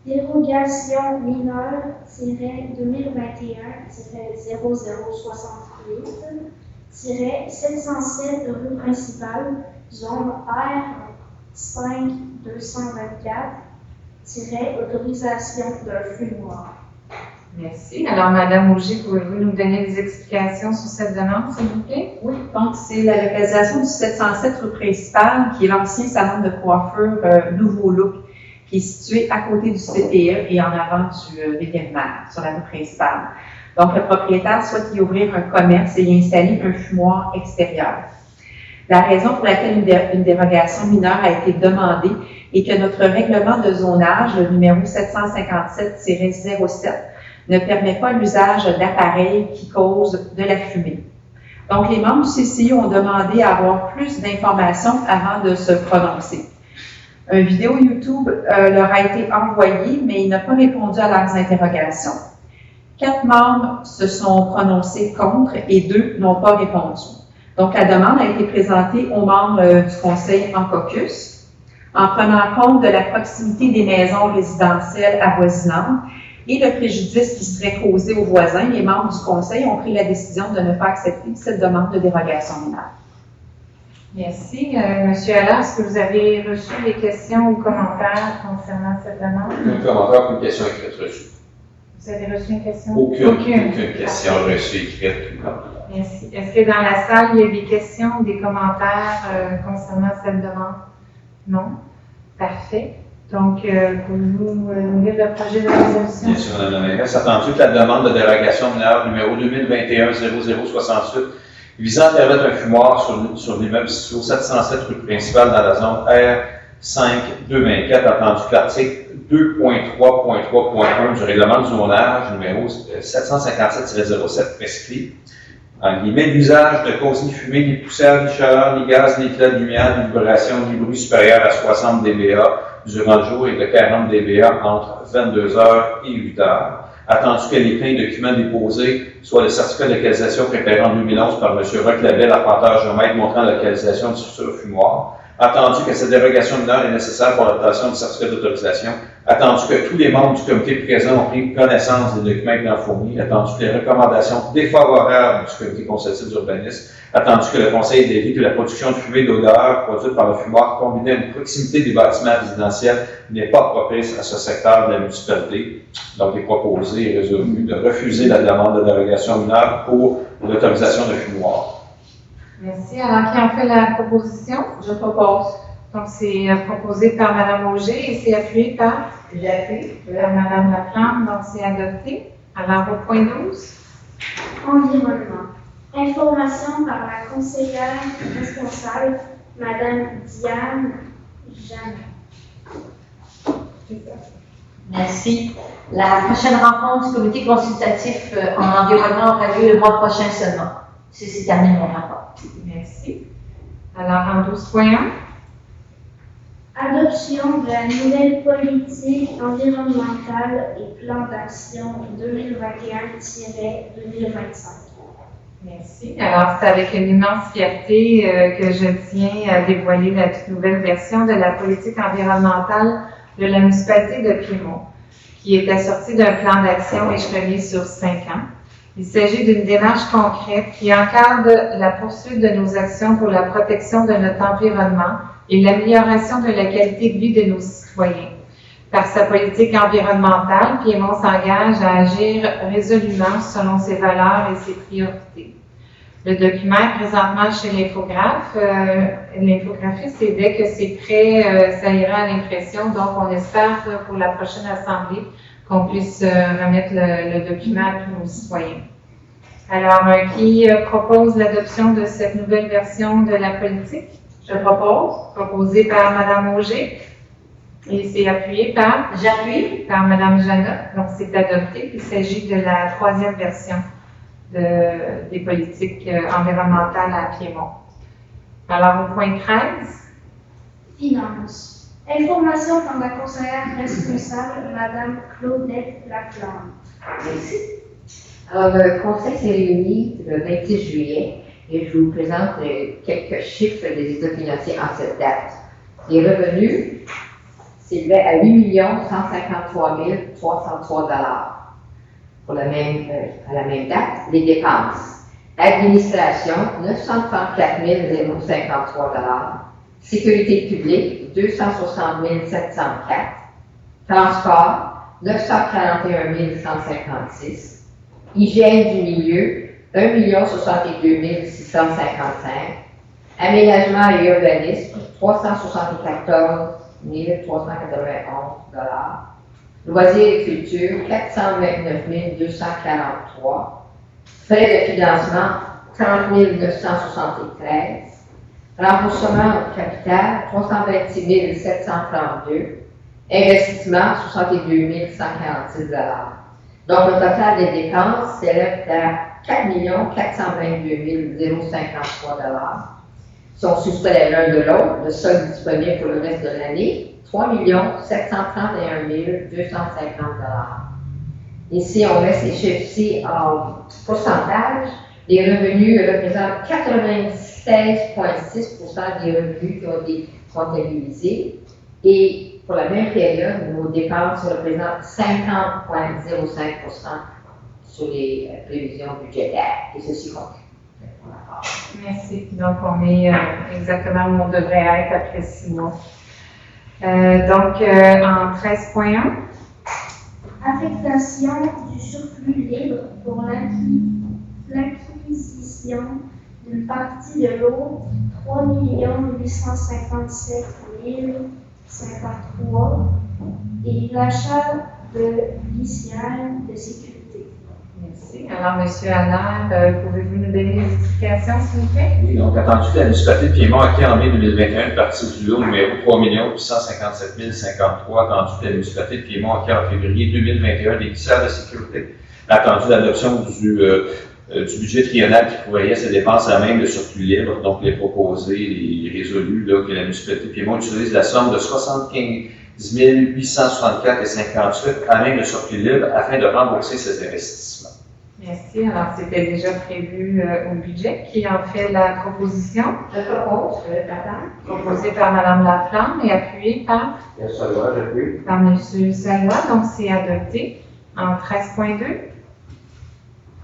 Dérogation mineure-2021-0068-707 rue principale, zone R-224-autorisation d'un fumoir. Merci. Alors, Madame Auger, pouvez-vous nous donner des explications sur cette demande, s'il vous plaît? Oui, donc c'est la localisation du 707 rue principale, qui est l'ancien salon de coiffure Nouveau Look, qui est situé à côté du CPE et en avant du vétérinaire, sur la rue principale. Donc, le propriétaire souhaite y ouvrir un commerce et y installer un fumoir extérieur. La raison pour laquelle une dérogation mineure a été demandée est que notre règlement de zonage, le numéro 757-07, ne permet pas l'usage d'appareils qui causent de la fumée. Donc, les membres du CCI ont demandé à avoir plus d'informations avant de se prononcer. Une vidéo YouTube leur a été envoyée, mais il n'a pas répondu à leurs interrogations. 4 membres se sont prononcés contre et 2 n'ont pas répondu. Donc, la demande a été présentée aux membres du conseil en caucus. En prenant compte de la proximité des maisons résidentielles avoisinantes et le préjudice qui serait causé aux voisins, les membres du conseil ont pris la décision de ne pas accepter cette demande de dérogation mineure. Merci. Monsieur Allard, est-ce que vous avez reçu des questions ou commentaires concernant cette demande? Un commentaire ou une question écrite reçue? Vous avez reçu une question? Aucune question reçue écrite. Merci. Est-ce que dans la salle, il y a des questions ou des commentaires concernant cette demande? Non? Parfait. Donc, pouvez-vous nous lire le projet de résolution? Bien sûr, Mme la mairesse. Attendu que la demande de dérogation mineure numéro 2021-0068 visant à permettre un fumoir sur l'immeuble situé au 707 rue principale dans la zone R5224, attendu que l'article 2.3.3.1 du règlement du zonage numéro 757-07 prescrit, en guillemets, l'usage de causes ni fumée, ni poussière, ni chaleur, ni gaz, ni éclat de lumière, ni vibration, ni bruit supérieur à 60 dBA durant le jour et de 40 dBA entre 22h et 8h. Attendu que les pleins documents déposés soient le certificat de localisation préparé en 2011 par M. Roch Labelle, arpenteur géomètre montrant la localisation du futur fumoir. Attendu que cette dérogation mineure est nécessaire pour l'obtention du certificat d'autorisation. Attendu que tous les membres du comité présent ont pris connaissance des documents et plans fournis. Attendu que les recommandations défavorables du comité consultatif d'urbanisme. Attendu que le conseil ait déduit que la production de fumée et d'odeur produite par le fumoir combinée à une proximité des bâtiments résidentiels n'est pas propice à ce secteur de la municipalité. Donc, il est proposé et résolu de refuser la demande de dérogation mineure pour l'autorisation de fumoir. Merci. Alors, qui en fait la proposition? Je propose. Donc, c'est proposé par Mme Auger et c'est appuyé par J'appuie. Mme Laflamme, donc c'est adopté. Alors, au point 12. Environnement. Information par la conseillère responsable, Madame Diane Jeanne. Merci. La prochaine rencontre du comité consultatif en environnement aura lieu le mois prochain seulement. C'est terminé mon rapport. Merci. Alors, en 12.1. Adoption de la nouvelle politique environnementale et plan d'action 2021-2025. Merci. Alors, c'est avec une immense fierté que je tiens à dévoiler la toute nouvelle version de la politique environnementale de la municipalité de Piémont, qui est assortie d'un plan d'action échelonné sur 5 ans. Il s'agit d'une démarche concrète qui encadre la poursuite de nos actions pour la protection de notre environnement et l'amélioration de la qualité de vie de nos citoyens. Par sa politique environnementale, Piémont s'engage à agir résolument selon ses valeurs et ses priorités. Le document est présentement chez l'infographe. L'infographiste, et dès que c'est prêt, ça ira à l'impression. Donc, on espère pour la prochaine assemblée qu'on puisse remettre le document à tous nos citoyens. Alors, qui propose l'adoption de cette nouvelle version de la politique? Je propose. Proposée par Mme Auger. Et c'est appuyé par J'appuie. Mme Jeannot. Donc, c'est adopté. Il s'agit de la 3e version des politiques environnementales à Piémont. Alors, au point 13. Finances. Information par la conseillère responsable, Madame Claudette Laflamme. Merci. Alors, le conseil s'est réuni le 26 juillet et je vous présente quelques chiffres des états financiers en cette date. Les revenus s'élevaient à 8 153 303 $ pour à la même date. Les dépenses. Administration, 934 053 $. Sécurité publique, 260 704. Transport, 941 156. Hygiène du milieu, 1 62 655. Aménagement et urbanisme, 374 391 $. Loisirs et culture, 429 243. Frais de financement, 30 973. Remboursement au capital, 326 732. Investissement, 62 146 $. Donc, le total des dépenses s'élève à 4 422 053 $. Sont soustraits l'un de l'autre, le solde disponible pour le reste de l'année, 3 731 250 $. Ici, on met ces chiffres-ci en pourcentage. Les revenus représentent 96,6% des revenus qui ont été comptabilisés. Et pour la même période, nos dépenses représentent 50,05% sur les prévisions budgétaires. Et ceci compte. Merci. Donc, on est exactement où on devrait être après 6 mois. Donc, en 13.1. Affectation du surplus libre pour l'acquisition d'une partie de l'eau, 3 857 053 et l'achat de litières de sécurité. Merci. Alors, M. Allaire, pouvez-vous nous donner les explications, s'il vous plaît? Oui, donc, attendu que la municipalité de Piémont acquis en mai 2021 une partie du lot numéro 3 857 053, attendu que la municipalité de Piémont acquis en février 2021 des litières de sécurité. Attendu l'adoption du budget triennal qui prévoyait ces dépenses à même de surplus libre, donc les proposés, les résolus, là, que la municipalité de Piémont utilise la somme de 75 864,58 à même de surplus libre afin de rembourser ces investissements. Merci. Alors, c'était déjà prévu au budget. Qui en fait la proposition? Je propose, Proposée par Mme Laflamme et appuyée par Yes, ça va, j'appuie. M. Salois. Donc, c'est adopté en 13.2.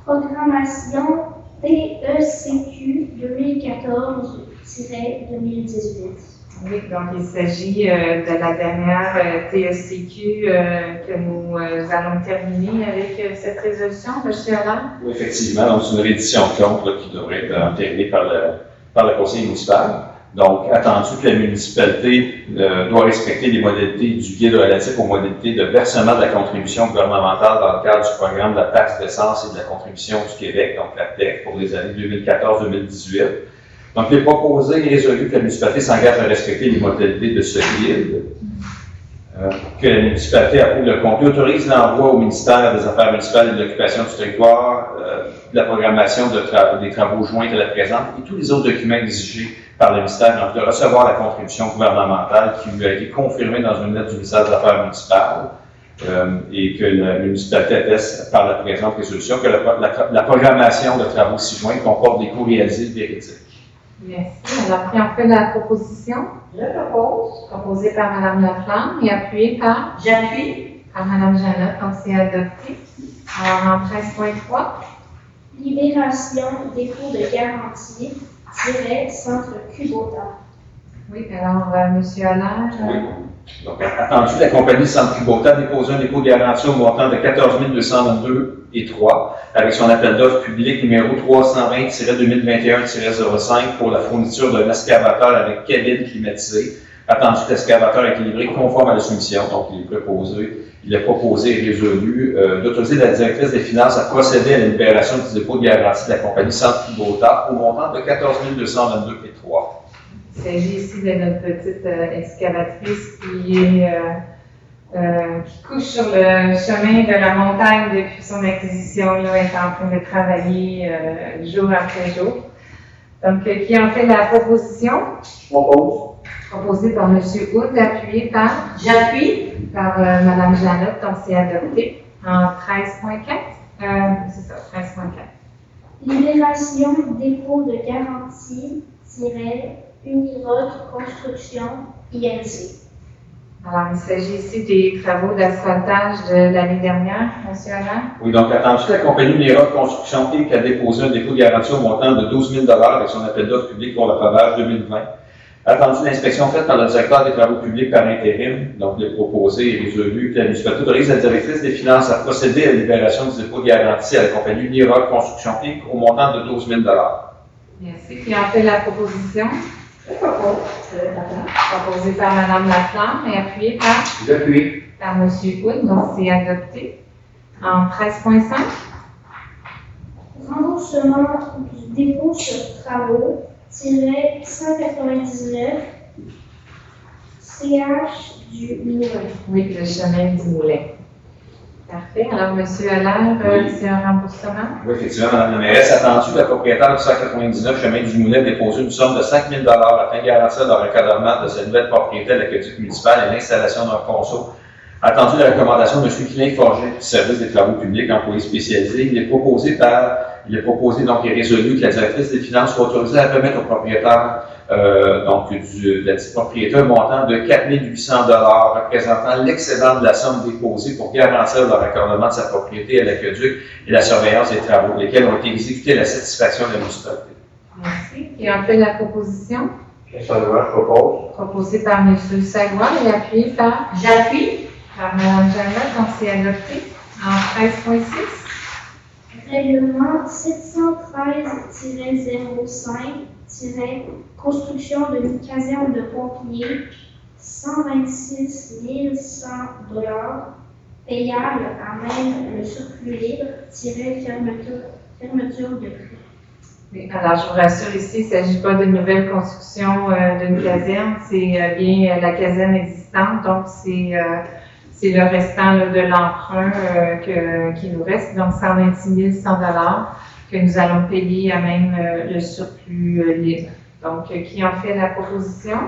Programmation TECQ 2014-2018. Oui, donc il s'agit de la dernière TSCQ que nous allons terminer avec cette résolution, M. Allaire. Oui, effectivement, donc c'est une réédition de compte là, qui devrait être entérinée par le conseil municipal. Donc, attendu que la municipalité doit respecter les modalités du guide relatif aux modalités de versement de la contribution gouvernementale dans le cadre du programme de la taxe d'essence et de la contribution du Québec, donc la TEC, pour les années 2014-2018. Donc, il est proposé et résolu que la municipalité s'engage à respecter les modalités de ce guide, que la municipalité approuve le contenu, autorise l'envoi au ministère des Affaires municipales et de l'occupation du territoire, de la programmation des travaux joints à la présente et tous les autres documents exigés par le ministère en vue de recevoir la contribution gouvernementale qui lui a été confirmée dans une lettre du ministère des Affaires municipales et que la municipalité atteste par la présente résolution que la programmation de travaux ci-joints comporte des coûts réalisés véridiques. Merci. Alors, puis on fait la proposition. Je propose. Proposée par Mme Laflamme et appuyée par J'appuie. Mme Janotte, donc c'est adopté. Alors, en 13.3. Libération, dépôt de garantie, centre Kubota. Oui, alors, M. Allaire. Oui. Donc, attendu, la compagnie Centre Kubota a déposé un dépôt de garantie au montant de 14 222,3 avec son appel d'offres public numéro 320-2021-05 pour la fourniture d'un excavateur avec cabine climatisée. Attendu que l'excavateur est livré conforme à la soumission, donc il est proposé et résolu d'autoriser la directrice des finances à procéder à la libération du dépôt de garantie de la compagnie Centre Kubota au montant de 14 222,3. Il s'agit ici de notre petite excavatrice qui couche sur le chemin de la montagne depuis son acquisition. Là, elle est en train de travailler jour après jour. Donc, qui en fait la proposition? Je propose. Proposée par M. Hood, appuyée par? J'appuie. Par Mme Janotte, donc c'est adopté en 13.4. C'est ça, 13.4. Libération, dépôt de garantie, Uniroc Construction, INC. Alors, il s'agit ici des travaux d'asphaltage de l'année dernière, M. Allaire. Oui, donc attendu que la compagnie Uniroc Construction Inc. a déposé un dépôt de garantie au montant de 12 000 avec son appel d'offres public pour le pavage 2020. Attendu l'inspection faite par le directeur des travaux publics par intérim, donc il est proposé et résolu que la municipalité autorise la directrice des finances à procéder à la libération du dépôt de garantie à la compagnie Uniroc Construction Inc. au montant de 12 000 Merci. Qui en fait la proposition? Je propose. Proposée par Mme Laflamme et appuyée par J'appuie. M. Hood, donc c'est adopté en 13.5. Remboursement du dépôt sur travaux, 199, CH du Moulin. Oui, le chemin du Moulin. Parfait. Alors, M. Allaire, c'est un remboursement? Oui, effectivement, Mme la mairesse a attendu que la propriétaire du 199 chemin du Moulin déposé une somme de 5 000 afin de garantir le recadrement de sa nouvelle propriété à l'aqueduc municipal et l'installation d'un ponceau. Attendu la recommandation de M. Clin Forget du service des travaux publics, employé spécialisé, il est proposé donc et résolu que la directrice des finances soit autorisée à remettre au propriétaire de la petite propriété un montant de 4 800 représentant l'excédent de la somme déposée pour garantir le raccordement de sa propriété à l'aqueduc et la surveillance des travaux, lesquels ont été exécutés à la satisfaction de la municipalité. Merci. Qui en fait la proposition? Je propose. Proposée par M. Sagouin et appuyée par? J'appuie. Par Mme Janotte, donc c'est adopté en 13.6. Règlement 713-05- construction d'une caserne de pompiers, 126 100 $, payable à même le surplus libre, fermeture de prix. Oui, alors, je vous rassure ici, il ne s'agit pas d'une nouvelle construction d'une caserne, c'est bien la caserne existante, donc c'est le restant là, de l'emprunt qui nous reste, donc 126 100 $ que nous allons payer à même le surplus libre. Donc, qui en fait la proposition?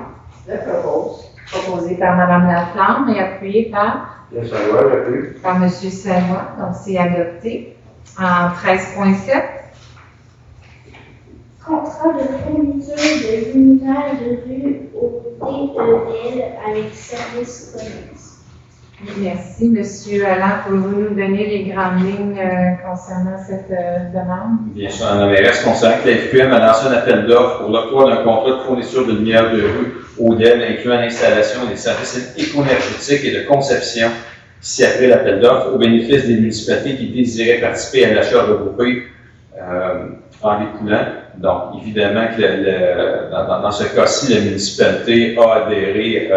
Je propose. Proposée par Mme Laflamme et appuyée par? J'appuie. Par M. Savoie, donc c'est adopté en 13.7. Contrat de fourniture de luminaires de rue au DEL avec service commerce. Merci. Monsieur Allaire, pouvez-vous nous donner les grandes lignes concernant cette demande? Bien sûr, Mme la mairesse considère que la FQM a lancé un appel d'offres pour l'octroi d'un contrat de fourniture de lumière de rue ODEL, incluant l'installation des services éco-énergétiques et de conception ici après l'appel d'offres au bénéfice des municipalités qui désiraient participer à l'achat regroupé en découlant. Donc, évidemment, que dans ce cas-ci, la municipalité a adhéré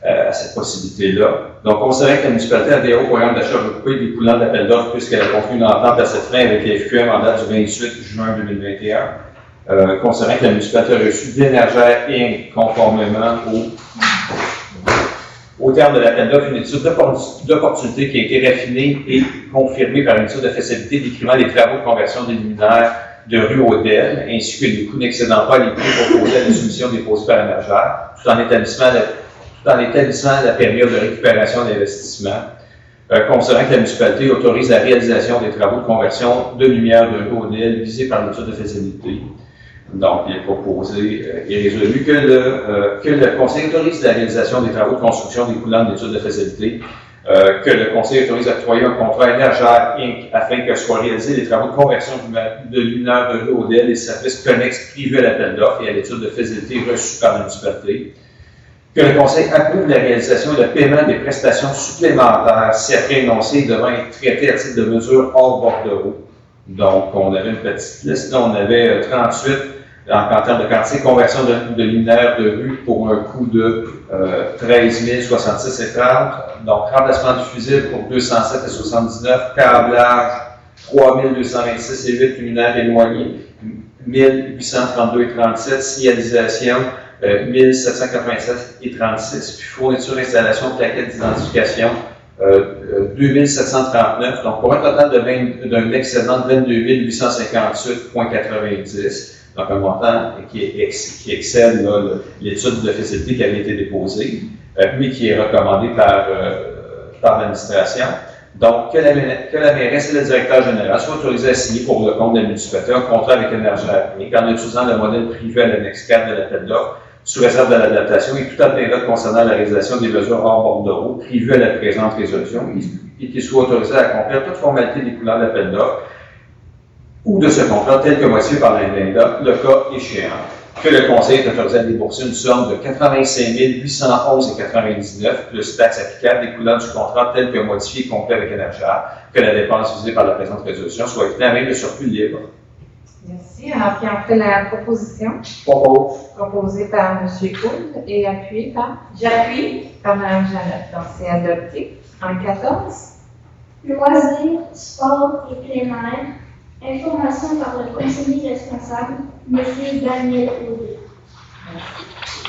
à cette possibilité-là. Donc, considérant que la municipalité a adhéré au programme d'achat regroupé découlant de l'appel d'offres puisqu'elle a conclu une entente à cette fin avec les FQM en date du 28 juin 2021, considérant que la municipalité a reçu d'Énergère Inc. conformément au terme de l'appel d'offres, une étude d'opportunité qui a été raffinée et confirmée par une étude de faisabilité décrivant les travaux de conversion des luminaires de rue Odelle, ainsi que les coûts n'excédant pas les prix proposés à la soumission déposée par Énergère, tout en établissant la période de récupération d'investissement. Considérant que la municipalité autorise la réalisation des travaux de conversion de lumière de rue Odelle visés par l'étude de faisabilité. Donc, il est proposé et résolu que le Conseil autorise la réalisation des travaux de construction découlant de l'étude de faisabilité, que le Conseil autorise à octroyer un contrat Énergère Inc. afin que soient réalisés les travaux de conversion de luminaires de rue Odelle et services connexes privés à l'appel d'offres et à l'étude de faisabilité reçue par la municipalité. Que le Conseil approuve la réalisation et le paiement des prestations supplémentaires si après énoncé devant être traité à titre de mesure hors bordereau. Donc, on avait une petite liste, là, on avait 38 en termes de quantité, conversion de luminaires de rue pour un coût de 13 066,30. Donc, remplacement du fusible pour 207,79. Câblage, 3 226,8 luminaires éloignés, 1832,37. Signalisation, 1787,36. Puis, fourniture, installation, plaquettes d'identification, 2739. Donc, pour un total d'un excédent de 22 858,90. Donc, un montant qui excède l'étude de faisabilité qui avait été déposée, mais qui est recommandé par l'administration. Donc, que la mairesse et le directeur général soient autorisés à signer pour le compte de la municipalité un contrat avec Énergère Inc. en utilisant le modèle privé à l'annexe 4 de l'appel d'offres, sous réserve de l'adaptation et tout appel d'offres concernant la réalisation des mesures hors bordereau prévues à la présente résolution et qu'ils soient autorisés à accomplir toute formalité découlant de l'appel d'offres ou de ce contrat tel que modifié par l'INDENDA, le cas échéant. Que le Conseil est autorisé à débourser une somme de 85 811,99 plus taxes applicables découlant du contrat tel que modifié et complet avec Énergère, que la dépense visée par la présente résolution soit éclairée de surplus libre. Merci. Alors, qui en fait la proposition? Propose. Proposée par M. Houle et appuyée par? J'appuie. Par Mme Jeannette. Donc, c'est adopté. En 14. Loisirs, sport et plein air. Information par le conseiller responsable, M. Daniel Audé.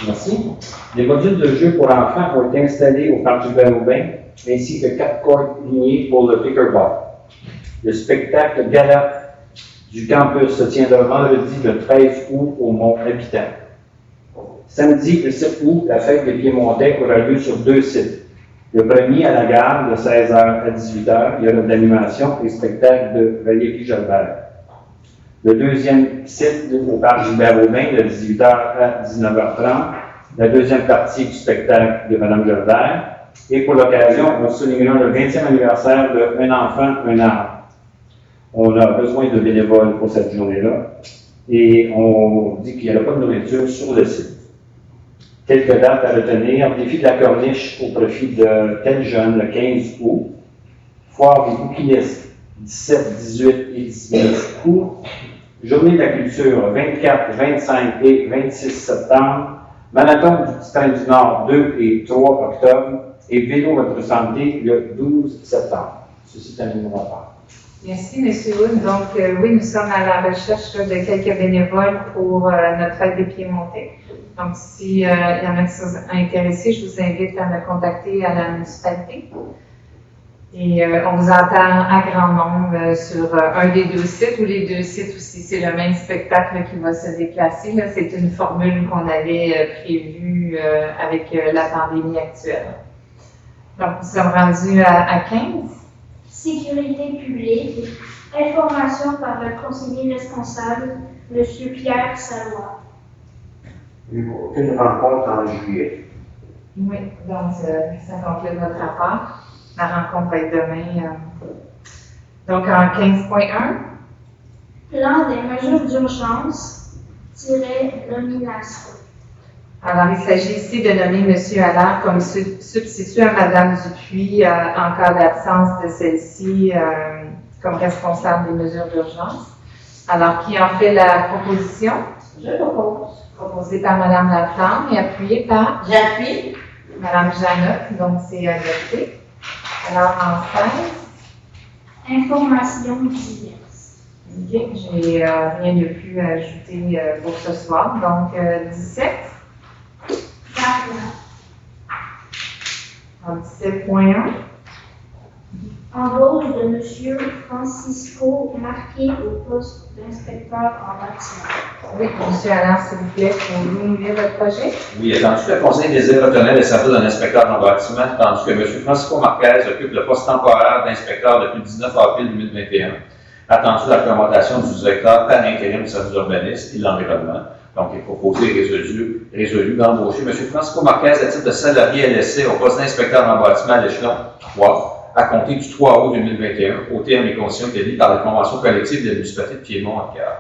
Merci. Des modules de jeu pour enfants ont été installés au Parc Gilbert-Aubin, ainsi que 4 cordes lignées pour le pickleball. Le spectacle Gala du campus se tiendra vendredi le 13 août au Mont-Habitant. Samedi le 7 août, la fête des Piémontais aura lieu sur 2 sites. Le premier à la gare de 16h à 18h, il y aura de l'animation et spectacle de Valérie Jalbert. Le deuxième site au Parc Gilbert-Aubin de 18h à 19h30, la deuxième partie du spectacle de Mme Jalbert. Et pour l'occasion, on soulignera le 20e anniversaire de Un enfant, un arbre. On a besoin de bénévoles pour cette journée-là et on dit qu'il n'y aura pas de nourriture sur le site. Quelques dates à retenir. Défi de la corniche au profit de tel jeune le 15 août. Foire des bouquinistes 17, 18 et 19 août. Journée de la culture 24, 25 et 26 septembre. Marathon du Petit Train du Nord 2 et 3 octobre. Et vélo votre santé le 12 septembre. Ceci termine mon rapport. Merci, M. Houle. Donc, oui, nous sommes à la recherche de quelques bénévoles pour notre fête des Piémontais. Donc, s'il y en a qui sont intéressés, je vous invite à me contacter à la municipalité. Et on vous attend à grand nombre sur un des 2 sites ou les 2 sites aussi. C'est le même spectacle qui va se déplacer. C'est une formule qu'on avait prévue avec la pandémie actuelle. Donc, nous sommes rendus à 15. Sécurité publique. Information par le conseiller responsable, M. Pierre Salois. Une rencontre en juillet. Oui, donc ça complète notre rapport. La rencontre va être demain. Donc en 15.1. Plan des mesures d'urgence, nomination. Alors, il s'agit ici de nommer M. Allard comme substitut à Mme Dupuis en cas d'absence de celle-ci comme responsable des mesures d'urgence. Alors, qui en fait la proposition? Je propose. Proposée par Mme Laflamme et appuyée par J'appuie. Mme Janotte, donc c'est adopté. Alors, en 16, Informations diverses. ok, j'ai rien de plus à ajouter pour ce soir. Donc, 17. Parla. En 17.1. Embauche de M. Francisco Marquet au poste d'inspecteur en bâtiment. Oui, M. Allard, s'il vous plaît, pouvez-vous nous lire votre projet? Oui, attendu que le Conseil désire retenir les services d'un inspecteur en bâtiment, tandis que M. Francisco Marquez occupe le poste temporaire d'inspecteur depuis le 19 avril 2021, attendu la recommandation du directeur par intérim du service d'urbanisme et de l'environnement. Donc, il est proposé et résolu d'embaucher M. Francisco Marquez à titre de salarié LSC au poste d'inspecteur en bâtiment à l'échelon 3, à compter du 3 août 2021, au terme des conditions établies par la Convention collective de la municipalité de Piémont-Acad.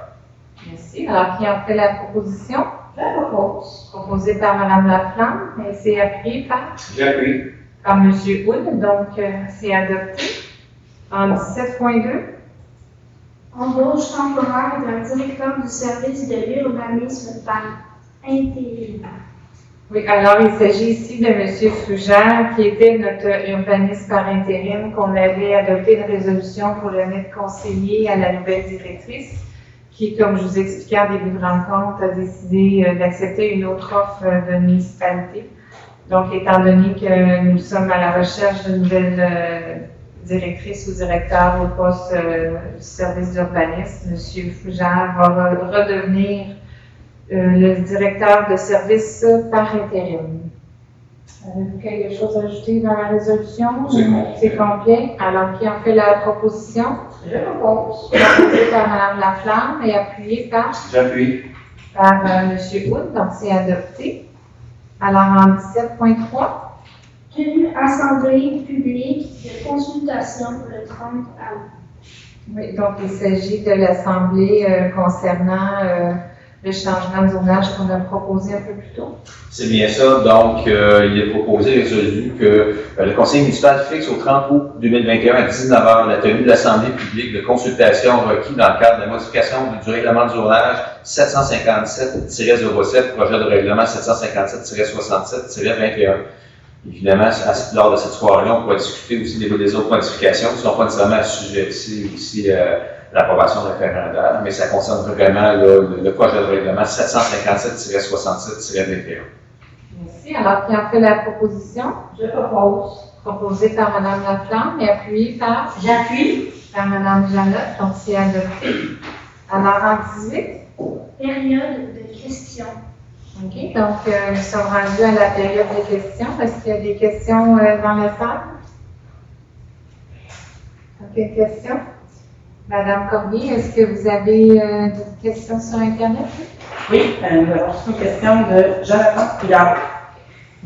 Merci. Alors, qui en fait la proposition? Je propose. Proposée par Mme Laflamme et c'est appuyé J'appuie. par M. Hood, donc c'est adopté. En 17.2, Embauche temporaire d'un directeur du service de l'urbanisme par intérim. oui, alors il s'agit ici de M. Fougère, qui était notre urbaniste par intérim, qu'on avait adopté une résolution pour le mettre conseiller à la nouvelle directrice, qui, comme je vous expliquais en début de rencontre, a décidé d'accepter une autre offre de municipalité. Donc, étant donné que nous sommes à la recherche d'une nouvelle directrice ou directeur au poste du service d'urbanisme, M. Fougère va redevenir le directeur de service par intérim. Avez-vous quelque chose à ajouter dans la résolution? C'est complet. Alors, qui en fait la proposition? Je propose. Proposée par Mme Laflamme et appuyée par J'appuie. M. Hood, donc c'est adopté. Alors, en 17.3, Tenue assemblée publique de consultation le 30 août. oui, donc il s'agit de l'Assemblée concernant le changement de zonage qu'on a proposé un peu plus tôt. C'est bien ça. Donc, il est proposé et résolu que le Conseil municipal fixe au 30 août 2021 à 19h la tenue de l'Assemblée publique de consultation requis dans le cadre de la modification du règlement de zonage 757-07, projet de règlement 757-67-21. Évidemment, lors de cette soirée-là, on pourra discuter aussi des autres modifications qui ne sont pas nécessairement assujetties ici l'approbation référendaire, mais ça concerne vraiment le projet de règlement 757-67-21. Merci. Alors, qui en fait la proposition? Je propose. Proposée par Mme Laflamme et appuyée par J'appuie. Mme Janotte, donc c'est adopté. Alors, en 18, Période de questions. OK, donc nous sommes rendus à la période des questions. Est-ce qu'il y a des questions dans la salle? Aucune question? Madame Cormier, est-ce que vous avez des questions sur Internet? Oui, nous avons reçu une question de Jonathan Couillard.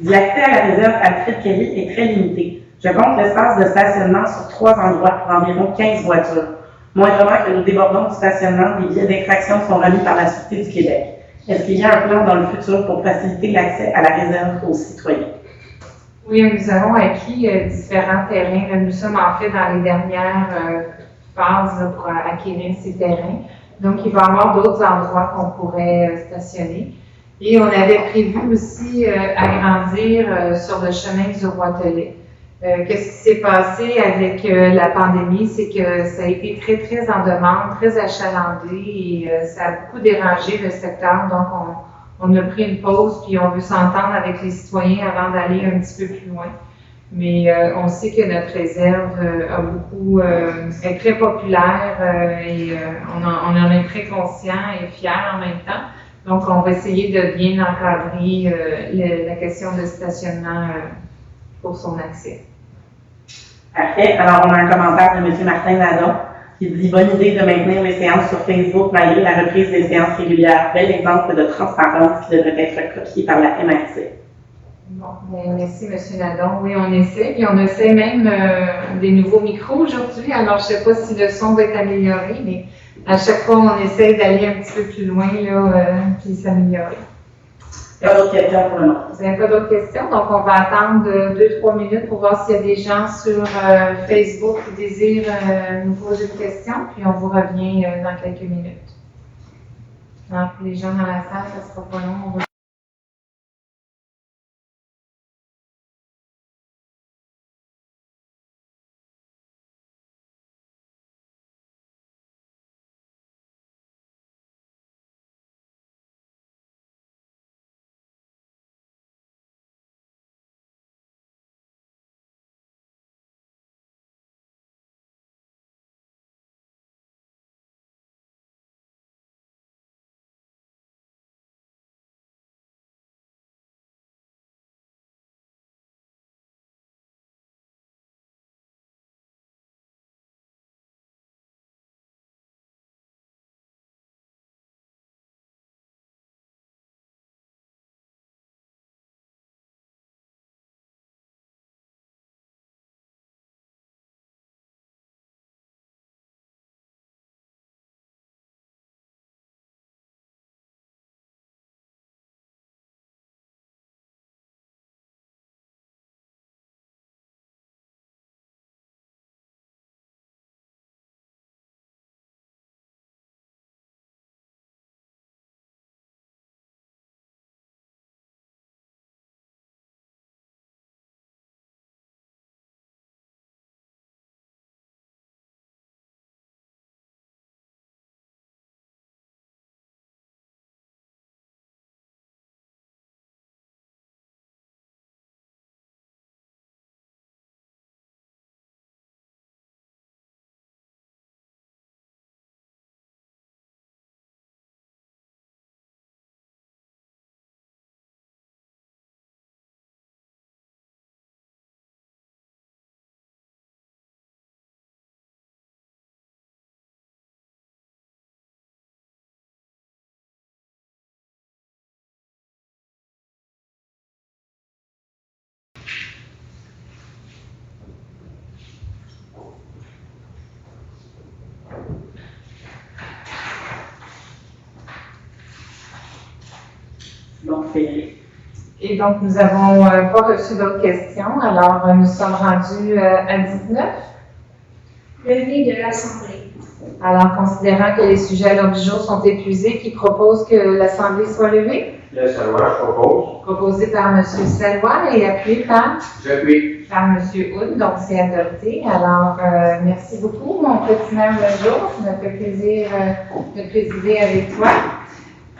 L'accès à la réserve Alfred Kelly est très limité. Je compte l'espace de stationnement sur 3 endroits pour environ 15 voitures. Moindrement que nous débordons du stationnement, des billets d'infraction sont remis par la Sûreté du Québec. Est-ce qu'il y a un plan dans le futur pour faciliter l'accès à la réserve aux citoyens? Oui, nous avons acquis différents terrains. Là, nous sommes en fait dans les dernières phases là, pour acquérir ces terrains. Donc, il va y avoir d'autres endroits qu'on pourrait stationner. Et on avait prévu aussi agrandir sur le chemin du Roitelet. Qu'est-ce qui s'est passé avec la pandémie, c'est que ça a été très, très en demande, très achalandé et ça a beaucoup dérangé le secteur. Donc, on a pris une pause puis on veut s'entendre avec les citoyens avant d'aller un petit peu plus loin. Mais on sait que notre réserve est très populaire et on en est très conscient et fier en même temps. Donc, on va essayer de bien encadrer la question de stationnement pour son accès. Parfait. Alors, on a un commentaire de M. Martin Nadon qui dit « Bonne idée de maintenir les séances sur Facebook malgré la reprise des séances régulières. Bel exemple de transparence qui devrait être copié par la MRC. » Bon, merci M. Nadon. Oui, on essaie. Puis on essaie même des nouveaux micros aujourd'hui. Alors, je ne sais pas si le son va être amélioré, mais à chaque fois, on essaie d'aller un petit peu plus loin, là, puis s'améliorer. Il y a d'autres questions pour le moment. Vous n'avez pas d'autres questions? Donc, on va attendre 2-3 minutes pour voir s'il y a des gens sur Facebook qui désirent nous poser une question, puis on vous revient dans quelques minutes. Alors, pour les gens dans la salle, ça ne sera pas long. On va... Donc, c'est Et donc, nous n'avons pas reçu d'autres questions. Alors, nous sommes rendus à 19. Levée de l'Assemblée. Alors, considérant que les sujets à l'ordre du jour sont épuisés, qui propose que l'Assemblée soit levée? Là, ça va, je propose. Proposé par M. Salois et appuyé par J'appuie. M. Hood, donc c'est adopté. Alors, merci beaucoup, mon petit maire le jour. Ça m'a fait plaisir de présider avec toi.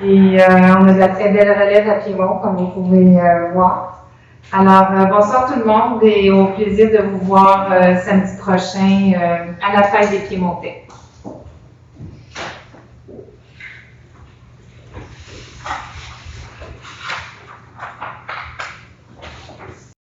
Et on a de la très belle relève à Piémont, comme vous pouvez voir. Alors, bonsoir tout le monde et au plaisir de vous voir samedi prochain à la fête des Piémontais.